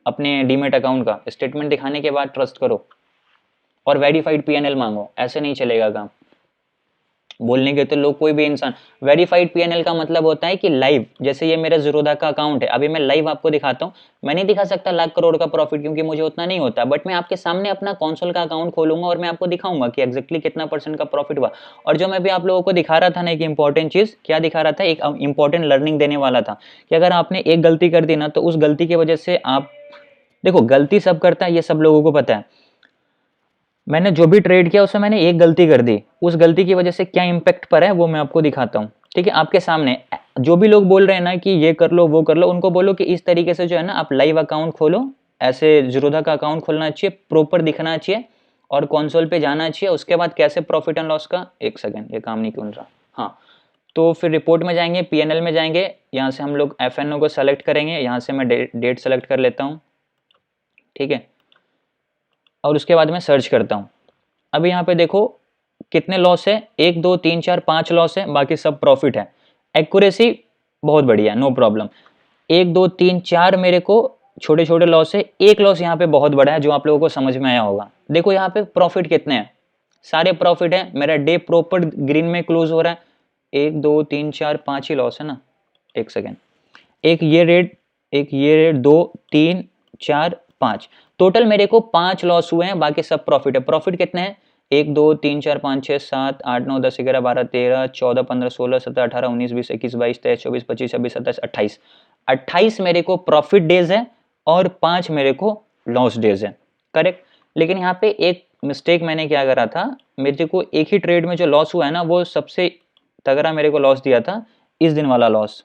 S1: अपने डीमेट अकाउंट का स्टेटमेंट दिखाने के बाद ट्रस्ट करो, और वेरीफाइड पीएनएल मांगो। ऐसे नहीं चलेगा काम। बोलने के तो लोग, कोई भी इंसान, वेरीफाइड पीएनएल का मतलब होता है कि लाइव, जैसे ये मेरा जीरोधा का अकाउंट है, अभी मैं लाइव आपको दिखाता हूँ। मैं नहीं दिखा सकता लाख करोड़ का प्रॉफिट, क्योंकि मुझे उतना नहीं होता, बट मैं आपके सामने अपना कंसोल का अकाउंट खोलूंगा और मैं आपको दिखाऊंगा कि एग्जैक्टली कितना परसेंट का प्रॉफिट हुआ। और जो मैं भी आप लोगों को दिखा रहा था ना, एक इंपॉर्टेंट चीज क्या दिखा रहा था, एक इंपॉर्टेंट लर्निंग देने वाला था कि अगर आपने एक गलती कर दी ना, तो उस गलती की वजह से आप, देखो गलती सब करता है, ये सब लोगों को पता है। मैंने जो भी ट्रेड किया उसमें मैंने एक गलती कर दी, उस गलती की वजह से क्या इंपैक्ट पड़ा है वो मैं आपको दिखाता हूँ, ठीक है। आपके सामने जो भी लोग बोल रहे हैं ना कि ये कर लो वो कर लो, उनको बोलो कि इस तरीके से जो है ना, आप लाइव अकाउंट खोलो, ऐसे जीरोधा का अकाउंट खोलना चाहिए, प्रॉपर दिखना चाहिए, और कंसोल पे जाना चाहिए। उसके बाद कैसे प्रॉफिट एंड लॉस का, एक सेकेंड ये काम नहीं क्यों रहा, हाँ। तो फिर रिपोर्ट में जाएंगे, पीएनएल में जाएंगे, यहाँ से हम लोग एफएनओ को सेलेक्ट करेंगे, यहाँ से मैं डेट सेलेक्ट कर लेता हूँ, ठीक है। और उसके बाद मैं सर्च करता हूँ। अभी यहाँ पे देखो कितने लॉस है, 1 2 3 4 5 लॉस है, बाकी सब प्रॉफिट है। एक्यूरेसी बहुत बढ़िया, नो प्रॉब्लम। 1 2 3 4 मेरे को छोटे छोटे लॉस है, एक लॉस यहाँ पे बहुत बड़ा है जो आप लोगों को समझ में आया होगा। देखो यहाँ पे प्रॉफिट कितने हैं, सारे प्रॉफिट है। मेरा डे प्रॉपर ग्रीन में क्लोज हो रहा है। 1 2 3 4 5 ही लॉस है ना, एक सेकेंड, एक ये रेट 2 3 4 5, टोटल मेरे को 5 लॉस हुए हैं, बाकी सब प्रॉफिट है। प्रॉफिट कितने हैं? 1 2 3 4 5 6 7 8 9 10 11 12 13 14 15 16 17 18 19 20 21 22 23 24 25 26 27 28 28 मेरे को प्रॉफिट डेज है और 5 मेरे को लॉस डेज है, करेक्ट। लेकिन यहाँ पे एक मिस्टेक मैंने क्या करा था, मेरे को एक ही ट्रेड में जो लॉस हुआ है ना वो सबसे तगड़ा मेरे को लॉस दिया था इस दिन वाला लॉस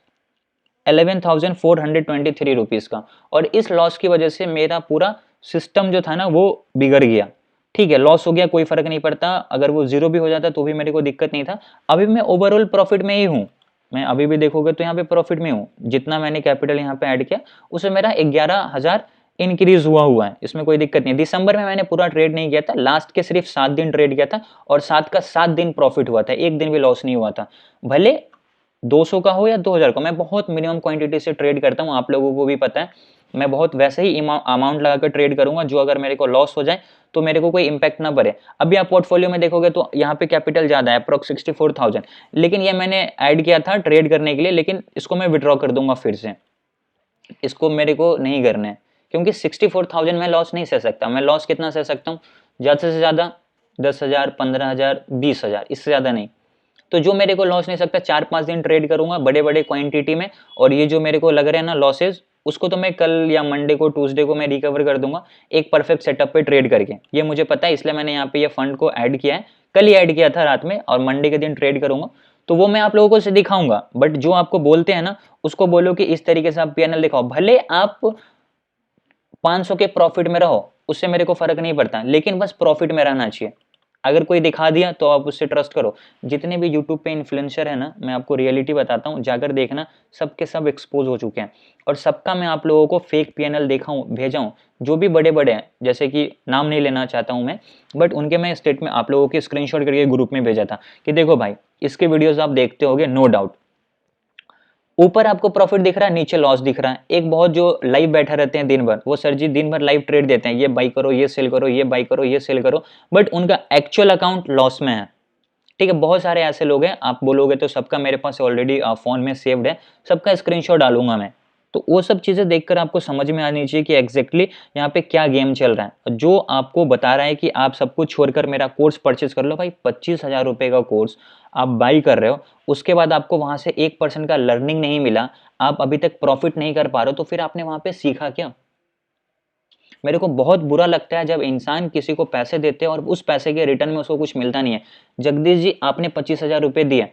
S1: 11,423 रुपीज़ का, और इस लॉस की वजह से मेरा पूरा सिस्टम जो था ना वो बिगड़ गया। ठीक है, लॉस हो गया कोई फर्क नहीं पड़ता, अगर वो जीरो भी हो जाता तो भी मेरे को दिक्कत नहीं था। अभी मैं ओवरऑल प्रॉफिट में ही हूँ, मैं अभी भी देखोगे तो यहाँ पे प्रॉफिट में हूँ। जितना मैंने कैपिटल यहाँ पे ऐड किया उसमें मेरा 11,000 इंक्रीज हुआ है, इसमें कोई दिक्कत नहीं। दिसंबर में मैंने पूरा ट्रेड नहीं किया था, लास्ट के सिर्फ 7 दिन ट्रेड किया था और 7 का 7 दिन प्रॉफिट हुआ था, एक दिन भी लॉस नहीं हुआ था। भले 200 का हो या 2000 का, मैं बहुत मिनिमम क्वांटिटी से ट्रेड करता हूँ, आप लोगों को भी पता है। मैं बहुत वैसे ही अमाउंट लगाकर ट्रेड करूंगा जो अगर मेरे को लॉस हो जाए तो मेरे को कोई इंपैक्ट ना पड़े। अभी आप पोर्टफोलियो में देखोगे तो यहाँ पे कैपिटल ज्यादा है, अप्रोक्स 64,000, लेकिन ये मैंने ऐड किया था ट्रेड करने के लिए, लेकिन इसको मैं विड्रॉ कर दूंगा फिर से, इसको मेरे को नहीं करना है क्योंकि 64,000 में लॉस नहीं सह सकता। मैं लॉस कितना सह सकता हूँ, ज्यादा से ज्यादा 10,000, 15,000, 20,000, इससे ज्यादा नहीं। तो जो मेरे को लॉस नहीं सकता, 4-5 दिन ट्रेड करूंगा बड़े बड़े क्वांटिटी में, और ये जो मेरे को लग रहे हैं ना लॉसेज, उसको तो मैं कल या मंडे को ट्यूसडे को मैं रिकवर कर दूंगा एक परफेक्ट सेटअप पे ट्रेड करके। ये मुझे पता है, इसलिए मैंने यहाँ पे ये फंड को ऐड किया है, कल ही ऐड किया था रात में, और मंडे के दिन ट्रेड करूंगा तो वो मैं आप लोगों को से दिखाऊंगा। बट जो आपको बोलते हैं ना उसको बोलो कि इस तरीके से आप पीएनएल दिखाओ, भले आप 500 के प्रॉफिट में रहो, उससे मेरे को फर्क नहीं पड़ता, लेकिन बस प्रॉफिट में रहना चाहिए। अगर कोई दिखा दिया तो आप उससे ट्रस्ट करो। जितने भी यूट्यूब पे इन्फ्लुएंसर है ना, मैं आपको रियलिटी बताता हूँ, जाकर देखना, सबके सब एक्सपोज हो चुके हैं, और सबका मैं आप लोगों को फेक पीएनएल भेजा हूँ, जो भी बड़े बड़े हैं, जैसे कि नाम नहीं लेना चाहता हूँ मैं, बट उनके मैं स्टेट में आप लोगों के स्क्रीनशॉट करके ग्रुप में भेजा था कि देखो भाई इसके वीडियोज आप देखते होगे, नो डाउट ऊपर आपको प्रॉफिट दिख रहा है, नीचे लॉस दिख रहा है। एक बहुत जो लाइव बैठा रहते हैं दिन भर, वो सर जी दिन भर लाइव ट्रेड देते हैं, ये बाई करो, ये सेल करो, ये बाई करो, ये सेल करो, बट उनका एक्चुअल अकाउंट लॉस में है। ठीक है, बहुत सारे ऐसे लोग हैं, आप बोलोगे तो सबका मेरे पास ऑलरेडी फोन में सेव्ड है, सबका स्क्रीनशॉट डालूंगा मैं। तो वो सब चीजें देखकर आपको समझ में आनी चाहिए कि एग्जैक्टली यहाँ पे क्या गेम चल रहा है। जो आपको बता रहा है कि आप सब कुछ छोड़कर मेरा कोर्स परचेज कर लो, भाई 25,000 रुपए का कोर्स आप बाई कर रहे हो, उसके बाद आपको वहां से 1% का लर्निंग नहीं मिला, आप अभी तक प्रॉफिट नहीं कर पा रहे हो, तो फिर आपने वहां पे सीखा क्या? मेरे को बहुत बुरा लगता है जब इंसान किसी को पैसे देते हैं और उस पैसे के रिटर्न में उसको कुछ मिलता नहीं है। जगदीश जी, आपने 25,000 रुपए दिए,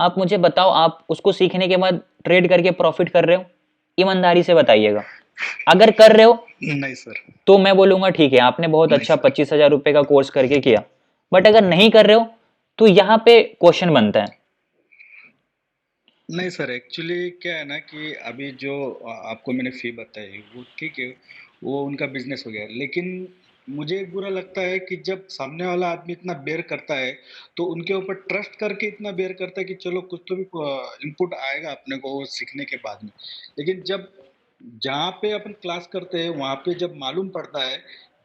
S1: आप मुझे बताओ, आप उसको सीखने के बाद ट्रेड करके प्रॉफिट कर रहे हो? ईमानदारी से बताइएगा। अगर कर रहे हो
S11: नहीं सर,
S1: तो मैं बोलूंगा ठीक है, आपने बहुत अच्छा 25,000 रुपए का कोर्स करके किया, बट अगर नहीं कर रहे हो तो यहाँ पे क्वेश्चन बनता है।
S11: नहीं सर, एक्चुअली क्या है ना कि अभी जो आपको मैंने फी बताई वो ठीक है, वो उनका बिजनेस हो गया, लेकिन मुझे बुरा लगता है कि जब सामने वाला आदमी इतना बेयर करता है तो उनके ऊपर ट्रस्ट करके इतना बेयर करता है कि चलो कुछ तो भी इनपुट आएगा अपने को सीखने के बाद में। लेकिन जब जहाँ पे अपन क्लास करते हैं वहाँ पे जब मालूम पड़ता है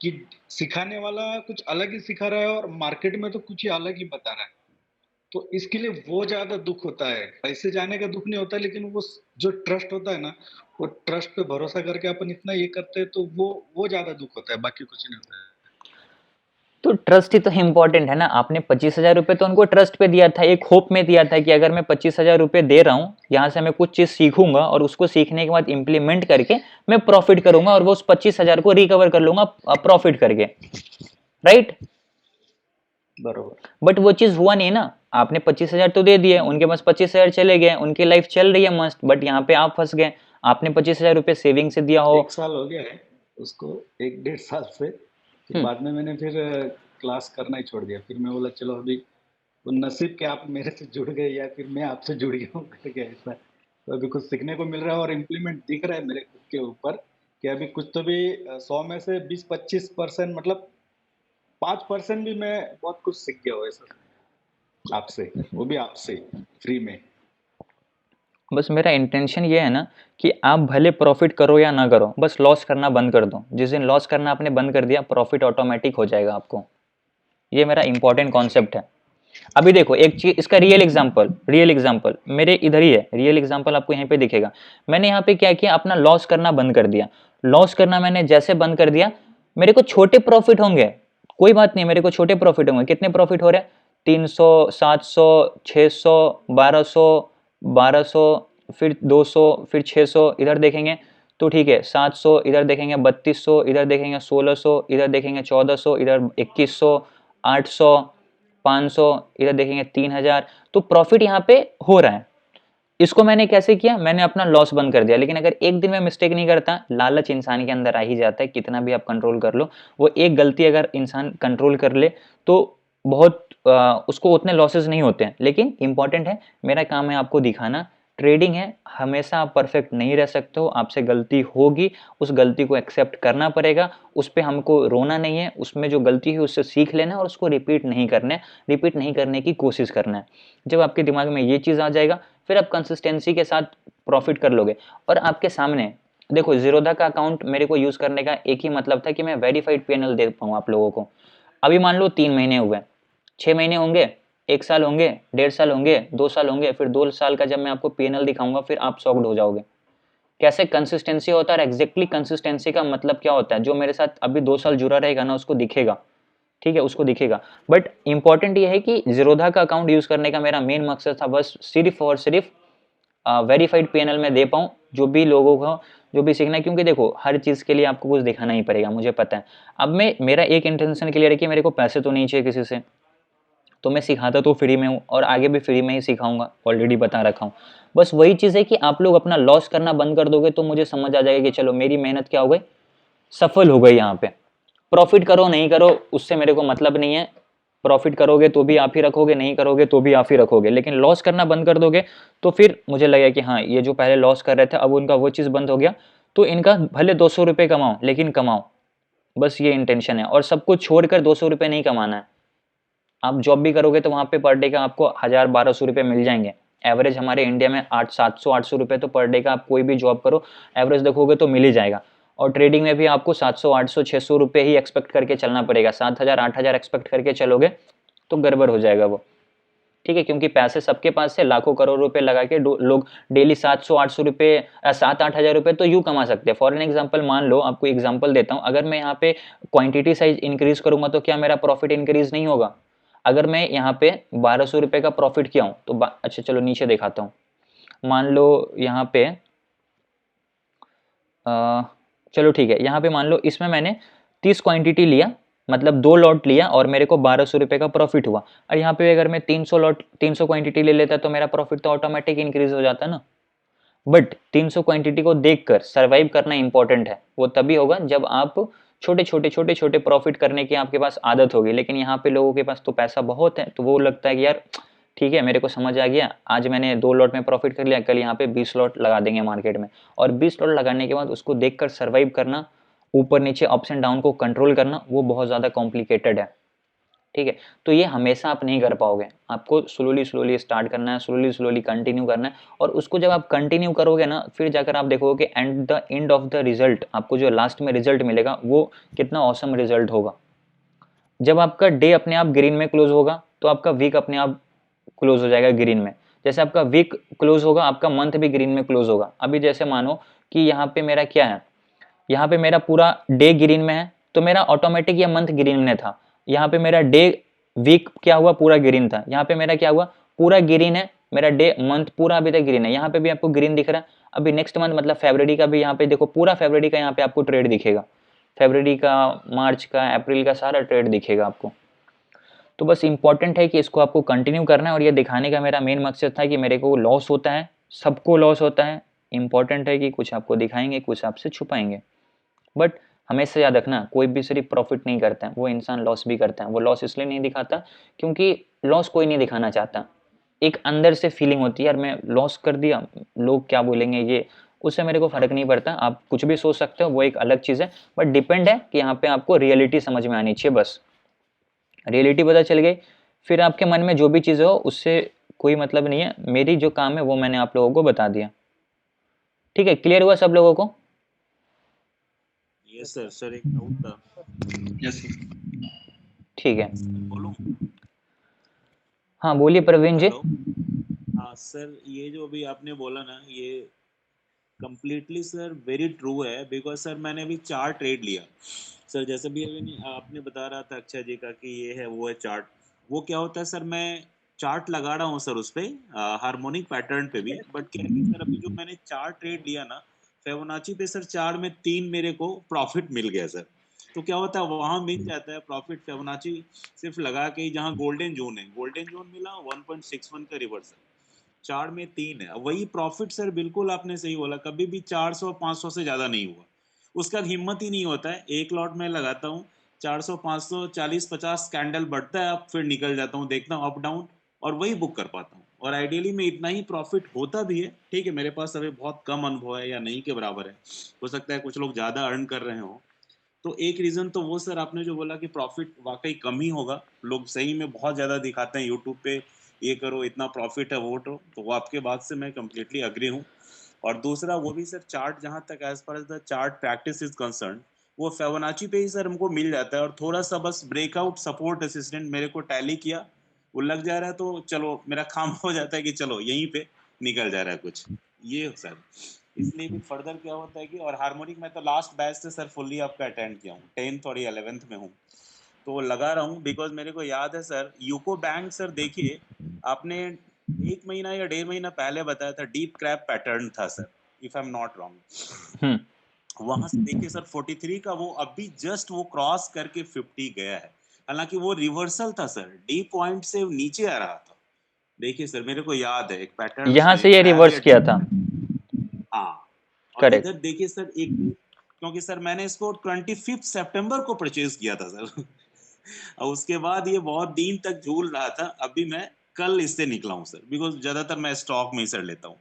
S11: कि सिखाने वाला कुछ अलग ही सिखा रहा है और मार्केट में तो कुछ ही अलग ही बता रहा है, तो इसके लिए वो ज्यादा दुख होता है। पैसे जाने का दुख नहीं होता, लेकिन वो जो ट्रस्ट होता है ना, वो ट्रस्ट पे भरोसा करके अपन इतना ये करते हैं तो वो ज्यादा दुख होता है, बाकी कुछ नहीं होता है।
S1: तो ट्रस्ट ही तो इम्पोर्टेंट है ना। आपने 25,000 रुपए तो उनको ट्रस्ट पे दिया था, एक होप में दिया था कि अगर मैं 25,000 रुपए दे रहा हूँ, यहाँ से मैं कुछ चीज सीखूंगा और उसको सीखने के बाद इंप्लीमेंट करके मैं प्रॉफिट करूंगा और वो उस 25,000 को रिकवर कर लूंगा प्रॉफिट करके, राइट?
S11: बरोबर।
S1: बट वो चीज हुआ नहीं ना। आपने 25,000 तो दे दिए, उनके पास 25,000 चले गए, उनकी लाइफ चल रही है मस्त, बट यहाँ पे आप फंस गए। आपने 25,000 रुपए सेविंग से दिया हो,
S11: 1 साल हो गया है उसको, 1-1.5 साल से। फिर बाद में मैंने फिर क्लास करना ही छोड़ दिया। फिर मैं बोला चलो अभी वो नसीब के आप मेरे से जुड़ गए या फिर मैं आपसे जुड़ गया हूँ करके ऐसा। तो अभी कुछ सीखने को मिल रहा है और इम्प्लीमेंट दिख रहा है मेरे खुद के ऊपर कि अभी कुछ तो भी 100 में से 20-25% मतलब 5% भी मैं बहुत कुछ सीख गया हूँ ऐसा आपसे, वो भी आपसे फ्री में।
S1: बस मेरा इंटेंशन ये है ना कि आप भले प्रॉफिट करो या ना करो, बस लॉस करना बंद कर दो। जिस दिन लॉस करना आपने बंद कर दिया, प्रॉफिट ऑटोमेटिक हो जाएगा आपको। ये मेरा इंपॉर्टेंट कॉन्सेप्ट है। अभी देखो एक चीज, इसका रियल एग्जांपल मेरे इधर ही है। रियल एग्जांपल आपको यहीं पे दिखेगा। मैंने यहाँ पे क्या किया, अपना लॉस करना बंद कर दिया। लॉस करना मैंने जैसे बंद कर दिया, मेरे को छोटे प्रॉफिट होंगे, कोई बात नहीं, मेरे को छोटे प्रॉफिट होंगे। कितने प्रॉफिट हो रहे हैं? 300, 700, 600, 1200, 1200, फिर 200, फिर 600। इधर देखेंगे तो ठीक है 700, इधर देखेंगे 3200, इधर देखेंगे 1600, इधर देखेंगे 1400, इधर 2100, 800, 500, इधर देखेंगे 3000। तो प्रॉफिट यहाँ पे हो रहा है। इसको मैंने कैसे किया? मैंने अपना लॉस बंद कर दिया। लेकिन अगर एक दिन में मिस्टेक नहीं करता, लालच इंसान के अंदर आ ही जाता है, कितना भी आप कंट्रोल कर लो, वो एक गलती अगर इंसान कंट्रोल कर ले तो बहुत उसको उतने लॉसेस नहीं होते हैं। लेकिन इंपॉर्टेंट है, मेरा काम है आपको दिखाना, ट्रेडिंग है, हमेशा आप परफेक्ट नहीं रह सकते हो, आपसे गलती होगी, उस गलती को एक्सेप्ट करना पड़ेगा, उस पर हमको रोना नहीं है, उसमें जो गलती है उससे सीख लेना और उसको रिपीट नहीं करना है, रिपीट नहीं करने की कोशिश करना है। जब आपके दिमाग में ये चीज़ आ जाएगा, फिर आप कंसिस्टेंसी के साथ प्रॉफिट कर लोगे। और आपके सामने देखो, ज़ीरोधा का अकाउंट मेरे को यूज़ करने का एक ही मतलब था कि मैं वेरीफाइड पीएनएल दे पाऊँ आप लोगों को। अभी मान लो 3 महीने हुए, 6 महीने होंगे, 1 साल होंगे, 1.5 साल होंगे, 2 साल होंगे, फिर 2 साल का जब मैं आपको पीएनएल दिखाऊंगा, फिर आप शॉक्ड हो जाओगे कैसे कंसिस्टेंसी होता है। और एग्जैक्टली कंसिस्टेंसी का मतलब क्या होता है? जो मेरे साथ अभी 2 साल जुड़ा रहेगा ना, उसको दिखेगा, ठीक है, उसको दिखेगा। बट इंपॉर्टेंट ये है कि ज़ीरोधा का अकाउंट यूज़ करने का मेरा मेन मकसद था बस सिर्फ और सिर्फ वेरीफाइड पीएनएल में दे पाऊँ जो भी लोगों को जो भी सीखना है। क्योंकि देखो, हर चीज़ के लिए आपको कुछ दिखाना ही पड़ेगा, मुझे पता है। अब मेरा एक इंटेंशन क्लियर है कि मेरे को पैसे तो नहीं चाहिए किसी से, तो मैं सिखाता तो फ्री में हूँ और आगे भी फ्री में ही सिखाऊंगा, ऑलरेडी बता रखा हूँ। बस वही चीज़ है कि आप लोग अपना लॉस करना बंद कर दोगे तो मुझे समझ आ जाएगा कि चलो मेरी मेहनत क्या हो गई, सफल हो गई। यहाँ पे प्रॉफिट करो नहीं करो उससे मेरे को मतलब नहीं है, प्रॉफिट करोगे तो भी आप ही रखोगे, नहीं करोगे तो भी आप ही रखोगे। लेकिन लॉस करना बंद कर दोगे तो फिर मुझे लगा कि हाँ, ये जो पहले लॉस कर रहे थे अब उनका वो चीज़ बंद हो गया, तो इनका भले 200 रुपये कमाओ लेकिन कमाओ, बस ये इंटेंशन है। और सब कुछ छोड़कर 200 रुपये नहीं कमाना है। आप जॉब भी करोगे तो वहाँ पे पर डे का आपको 1000-1200 रुपये मिल जाएंगे। एवरेज हमारे इंडिया में 700-800 रुपये तो पर डे का आप कोई भी जॉब करो एवरेज देखोगे तो मिल ही जाएगा। और ट्रेडिंग में भी आपको 700, 800, 600 रुपये ही एक्सपेक्ट करके चलना पड़ेगा। 7000, 8000 एक्सपेक्ट करके चलोगे तो गड़बड़ हो जाएगा वो, ठीक है। क्योंकि पैसे सबके पास से लाखों करोड़ रुपए लगा के लोग डेली 700-800 रुपये 7-8 हज़ार रुपये तो यूँ कमा सकते हैं। फॉर एन एग्जाम्पल मान लो, आपको एग्जाम्पल देता हूँ, अगर मैं यहाँ पे क्वांटिटी साइज इंक्रीज करूंगा तो क्या मेरा प्रॉफिट इंक्रीज नहीं होगा? अगर मैं यहाँ पे 1200 रुपये का प्रॉफिट किया हूँ तो अच्छा चलो नीचे दिखाता हूँ। मान लो यहाँ पे चलो ठीक है, यहाँ पे मान लो इसमें मैंने 30 क्वांटिटी लिया, मतलब 2 लॉट लिया और मेरे को 1200 रुपये का प्रॉफिट हुआ। और यहाँ पे अगर मैं 300 क्वांटिटी ले लेता तो मेरा प्रॉफिट तो ऑटोमेटिक इंक्रीज हो जाता ना। बट 300 क्वांटिटी को देखकर सर्वाइव करना इंपॉर्टेंट है। वो तभी होगा जब आप छोटे प्रॉफिट करने की आपके पास आदत होगी। लेकिन यहाँ पे लोगों के पास तो पैसा बहुत है, तो वो लगता है कि यार ठीक है, मेरे को समझ आ गया, आज मैंने 2 लॉट में प्रॉफिट कर लिया, कल यहाँ पे 20 लॉट लगा देंगे मार्केट में। और 20 लॉट लगाने के बाद उसको देखकर सर्वाइव करना, ऊपर नीचे अप्स एंड डाउन को कंट्रोल करना, वो बहुत ज़्यादा कॉम्प्लिकेटेड है, ठीक है। तो ये हमेशा आप नहीं कर पाओगे, आपको स्लोली स्टार्ट करना है, स्लोली कंटिन्यू करना है। और उसको जब आप कंटिन्यू करोगे ना, फिर जाकर आप देखोगे कि एंड ऑफ द रिजल्ट, आपको जो लास्ट में रिजल्ट मिलेगा वो कितना ऑसम रिजल्ट होगा। जब आपका डे अपने आप ग्रीन में क्लोज होगा तो आपका वीक अपने आप क्लोज हो जाएगा ग्रीन में। जैसे आपका वीक क्लोज होगा, आपका मंथ भी ग्रीन में क्लोज होगा। अभी जैसे मानो कि यहाँ पे मेरा क्या है, यहाँ पे मेरा पूरा डे ग्रीन में है, तो मेरा ऑटोमेटिक ये मंथ ग्रीन में था। यहाँ पे मेरा डे वीक क्या हुआ, पूरा ग्रीन था। यहाँ पे मेरा क्या हुआ, पूरा ग्रीन है, मेरा डे मंथ पूरा अभी तक ग्रीन है। यहाँ पे भी आपको ग्रीन दिख रहा है। अभी नेक्स्ट मंथ मतलब फरवरी का भी यहाँ पे देखो, पूरा फरवरी का यहाँ पे आपको ट्रेड दिखेगा, फरवरी का, मार्च का, अप्रैल का सारा ट्रेड दिखेगा आपको। तो बस इंपॉर्टेंट है कि इसको आपको कंटिन्यू करना है। और ये दिखाने का मेरा मेन मकसद था कि मेरे को लॉस होता है, सबको लॉस होता है। इंपॉर्टेंट है कि कुछ आपको दिखाएंगे, कुछ आपसे छुपाएंगे। बट हमेशा याद रखना, कोई भी सिर्फ प्रॉफिट नहीं करता है, वो इंसान लॉस भी करता है। वो लॉस इसलिए नहीं दिखाता क्योंकि लॉस कोई नहीं दिखाना चाहता। एक अंदर से फीलिंग होती है, यार मैं लॉस कर दिया, लोग क्या बोलेंगे, ये उससे मेरे को फर्क नहीं पड़ता। आप कुछ भी सोच सकते हो, वो एक अलग चीज़ है। बट डिपेंड है कि यहाँ पे आपको रियलिटी समझ में आनी चाहिए। बस रियलिटी पता चल गई, फिर आपके मन में जो भी चीज़ हो उससे कोई मतलब नहीं है। मेरी जो काम है वो मैंने आप लोगों को बता दिया, ठीक है। क्लियर हुआ सब लोगों को?
S9: यस सर एक डाउट था।
S11: यस
S1: ठीक है,
S9: बोलूं?
S1: हाँ बोलिए प्रवीण जी।
S9: हाँ सर, ये जो अभी आपने बोला ना, ये कम्प्लीटली सर वेरी ट्रू है, बिकॉज सर मैंने अभी 4 ट्रेड लिया सर। जैसे भी अभी आपने बता रहा था अक्षय जी का कि ये है वो है चार्ट, वो क्या होता है सर, मैं चार्ट लगा रहा हूँ सर उस पे हार्मोनिक पैटर्न पे भी, बट क्या है कि सर अभी जो मैंने 4 ट्रेड लिया ना फिबोनाची पे सर, 4 में 3 मेरे को प्रॉफिट मिल गया सर। तो क्या होता है वहां मिल जाता है प्रॉफिट फिबोनाची सिर्फ लगा के ही, जहाँ गोल्डन जोन है, गोल्डन जोन मिला 1.61 का रिवर्सल, 4 में 3 है, वही प्रॉफिट सर। बिल्कुल आपने सही बोला, कभी भी 400-500 से ज्यादा नहीं हुआ, उसका हिम्मत ही नहीं होता है। एक लॉट में लगाता हूँ 400, 500, 40, 50 कैंडल बढ़ता है, अब फिर निकल जाता हूँ, देखता हूँ अप डाउन, और वही बुक कर पाता हूँ। और आइडियली में इतना ही प्रॉफिट होता भी है। ठीक है, मेरे पास अभी बहुत कम अनुभव है या नहीं के बराबर है, हो सकता है कुछ लोग ज़्यादा अर्न कर रहे हो। तो एक रीज़न तो वो सर आपने जो बोला कि प्रॉफिट वाकई कम ही होगा, लोग सही में बहुत ज़्यादा दिखाते हैं यूट्यूब पे, ये करो इतना प्रॉफिट है वो तो वो आपके बात से मैं कम्प्लीटली अग्री हूँ। और दूसरा वो भी सर चार्ट, जहाँ तक as far as the chart practice is concern, वो फिबोनाची पे ही सर हमको मिल जाता है, और थोड़ा सा बस ब्रेकआउट सपोर्ट असिस्टेंट मेरे को टैली किया, वो लग जा रहा है, तो चलो मेरा काम हो जाता है कि चलो यहीं पे निकल जा रहा है कुछ, ये सर। इसलिए भी फर्दर क्या होता है कि, और हार्मोनिक में तो लास्ट बैच से सर फुल्ली आपका अटेंड किया हूँ, 10th और 11th में हूँ, तो लगा रहा हूँ। बिकॉज मेरे को याद है सर, यूको बैंक सर देखिए, आपने 1 महीना या 1.5 महीना पहले बताया था डीप क्रैप पैटर्न था sir, if I am not wrong. वहां से देखिए सर 43 का वो अभी जस्ट वो क्रॉस करके 50 गया है, हालांकि वो रिवर्सल था सर, डी पॉइंट से नीचे आ रहा था। देखिए सर मेरे को याद है एक पैटर्न
S1: यहाँ से ये रिवर्स किया था।
S9: हाँ, और
S1: करेक्ट।
S9: इधर देखिए सर एक, क्योंकि सर मैंने इसको 25 सितंबर को परचेज किया था सर और उसके बाद ये बहुत दिन तक झूल रहा था। अभी मैं कल इससे निकला हूँ सर, बिकॉज ज्यादातर मैं स्टॉक में ही सर लेता हूँ,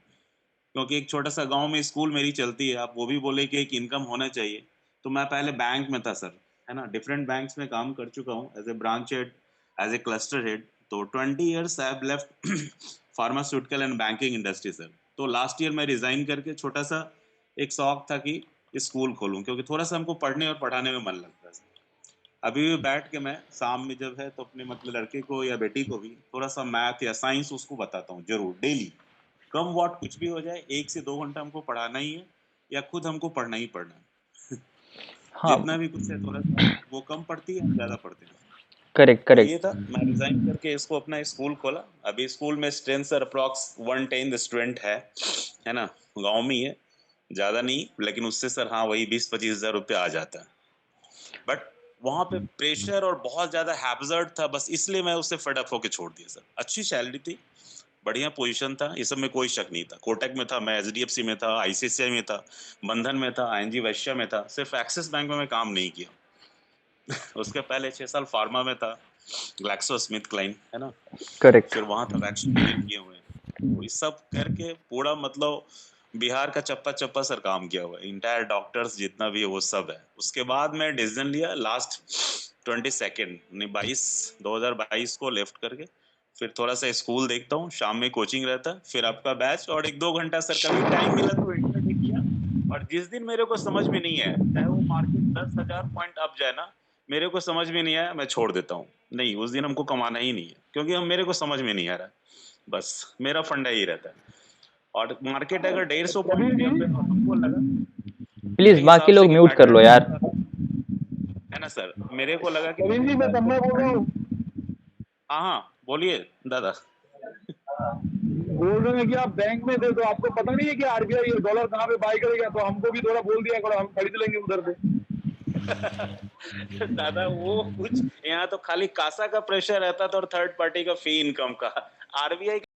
S9: क्योंकि एक छोटा सा गांव में स्कूल मेरी चलती है, आप वो भी बोले कि एक इनकम होना चाहिए। तो मैं पहले बैंक में था सर, है ना, डिफरेंट बैंक्स में काम कर चुका हूँ as a branch head, as a cluster head. तो 20 years I have left pharmaceutical and banking industry sir. तो लास्ट ईयर मैं रिजाइन करके छोटा सा एक शौक था कि स्कूल खोलूँ, क्योंकि थोड़ा सा हमको पढ़ने और पढ़ाने में मन लगता है सर। अभी भी बैठ के मैं शाम में जब है तो अपने मतलब लड़के को या बेटी को भी थोड़ा सा मैथ या साइंस उसको बताता हूँ जरूर, डेली, कम वॉट कुछ भी हो जाए, 1 से 2 घंटा हमको पढ़ाना ही है, या खुद हमको पढ़ना ही पढ़ना है।
S1: हाँ,
S9: जितना भी कुछ है थोड़ा सा वो कम पढ़ती है, हम ज्यादा पढ़ते हैं।
S1: करेक्ट
S9: तो
S1: करेक्ट।
S9: ये था, मैं रिजाइन करके इसको अपना स्कूल खोला। अभी स्कूल में स्ट्रेंथ सर अप्रॉक्स 110 स्टूडेंट है ना, गांव में ही है, ज्यादा नहीं, लेकिन उससे सर हाँ वही 20-25 हजार रुपये आ जाता है। बट वहां पे प्रेशर और बहुत ज्यादा हैजर्ड था, बस इसलिए मैं उससे फेड अप होके छोड़ दिया सर। अच्छी सैलरी थी, बढ़िया पोजीशन था, ये सब में कोई शक नहीं था। कोटक में था मैं, एचडीएफसी में था, आईसीआईसीआई में था, बंधन में था, आईएनजी वैश्य में था, सिर्फ एक्सिस बैंक में मैं काम नहीं किया उसके पहले 6 साल फार्मा में था, ग्लैक्सो स्मिथ क्लाइन, है ना,
S1: करेक्ट।
S9: फिर वहां था वैक्सीन किए हुए हैं। तो ये सब करके पूरा मतलब बिहार का चप्पा चप्पा सर काम किया हुआ है, इंटायर डॉक्टर्स जितना भी है वो सब है। उसके बाद मैं डिसीजन लिया लास्ट 2022 को लेफ्ट करके, फिर थोड़ा सा स्कूल देखता हूँ, शाम में कोचिंग रहता है, फिर आपका बैच, और 1-2 घंटा सर कभी टाइम मिला तो इंटरनेट किया। और जिस दिन मेरे को समझ में नहीं आया, चाहे वो मार्केट 10,000 पॉइंट अप जाए ना, मेरे को समझ में नहीं आया, मैं छोड़ देता हूँ। नहीं, उस दिन हमको कमाना ही नहीं है, क्योंकि हम मेरे को समझ में नहीं आ रहा, बस मेरा फंडा ही रहता है। और मार्केट अगर 150 पॉइंट भी up है, तो हमको लगा
S1: प्लीज
S9: मेरे
S1: बाकी
S9: हिसाब
S1: लोग
S9: से कि
S1: म्यूट कर लो यार।
S9: है ना सर, मेरे को लगा कि
S5: प्रवीण जी मैं तन्मय बोल रहा हूँ।
S9: हाँ हाँ बोलिए दादा।
S5: बोल रहे हैं कि आप बैंक में थे तो आपको पता नहीं है कि आरबीआई डॉलर कहाँ पे बाय करेगा, तो हमको भी थोड़ा बोल दिया करो, हम खरीद लेंगे उधर से
S9: दादा वो कुछ यहाँ तो खाली कासा का प्रेशर रहता था और थर्ड पार्टी का फी इनकम का, आरबीआई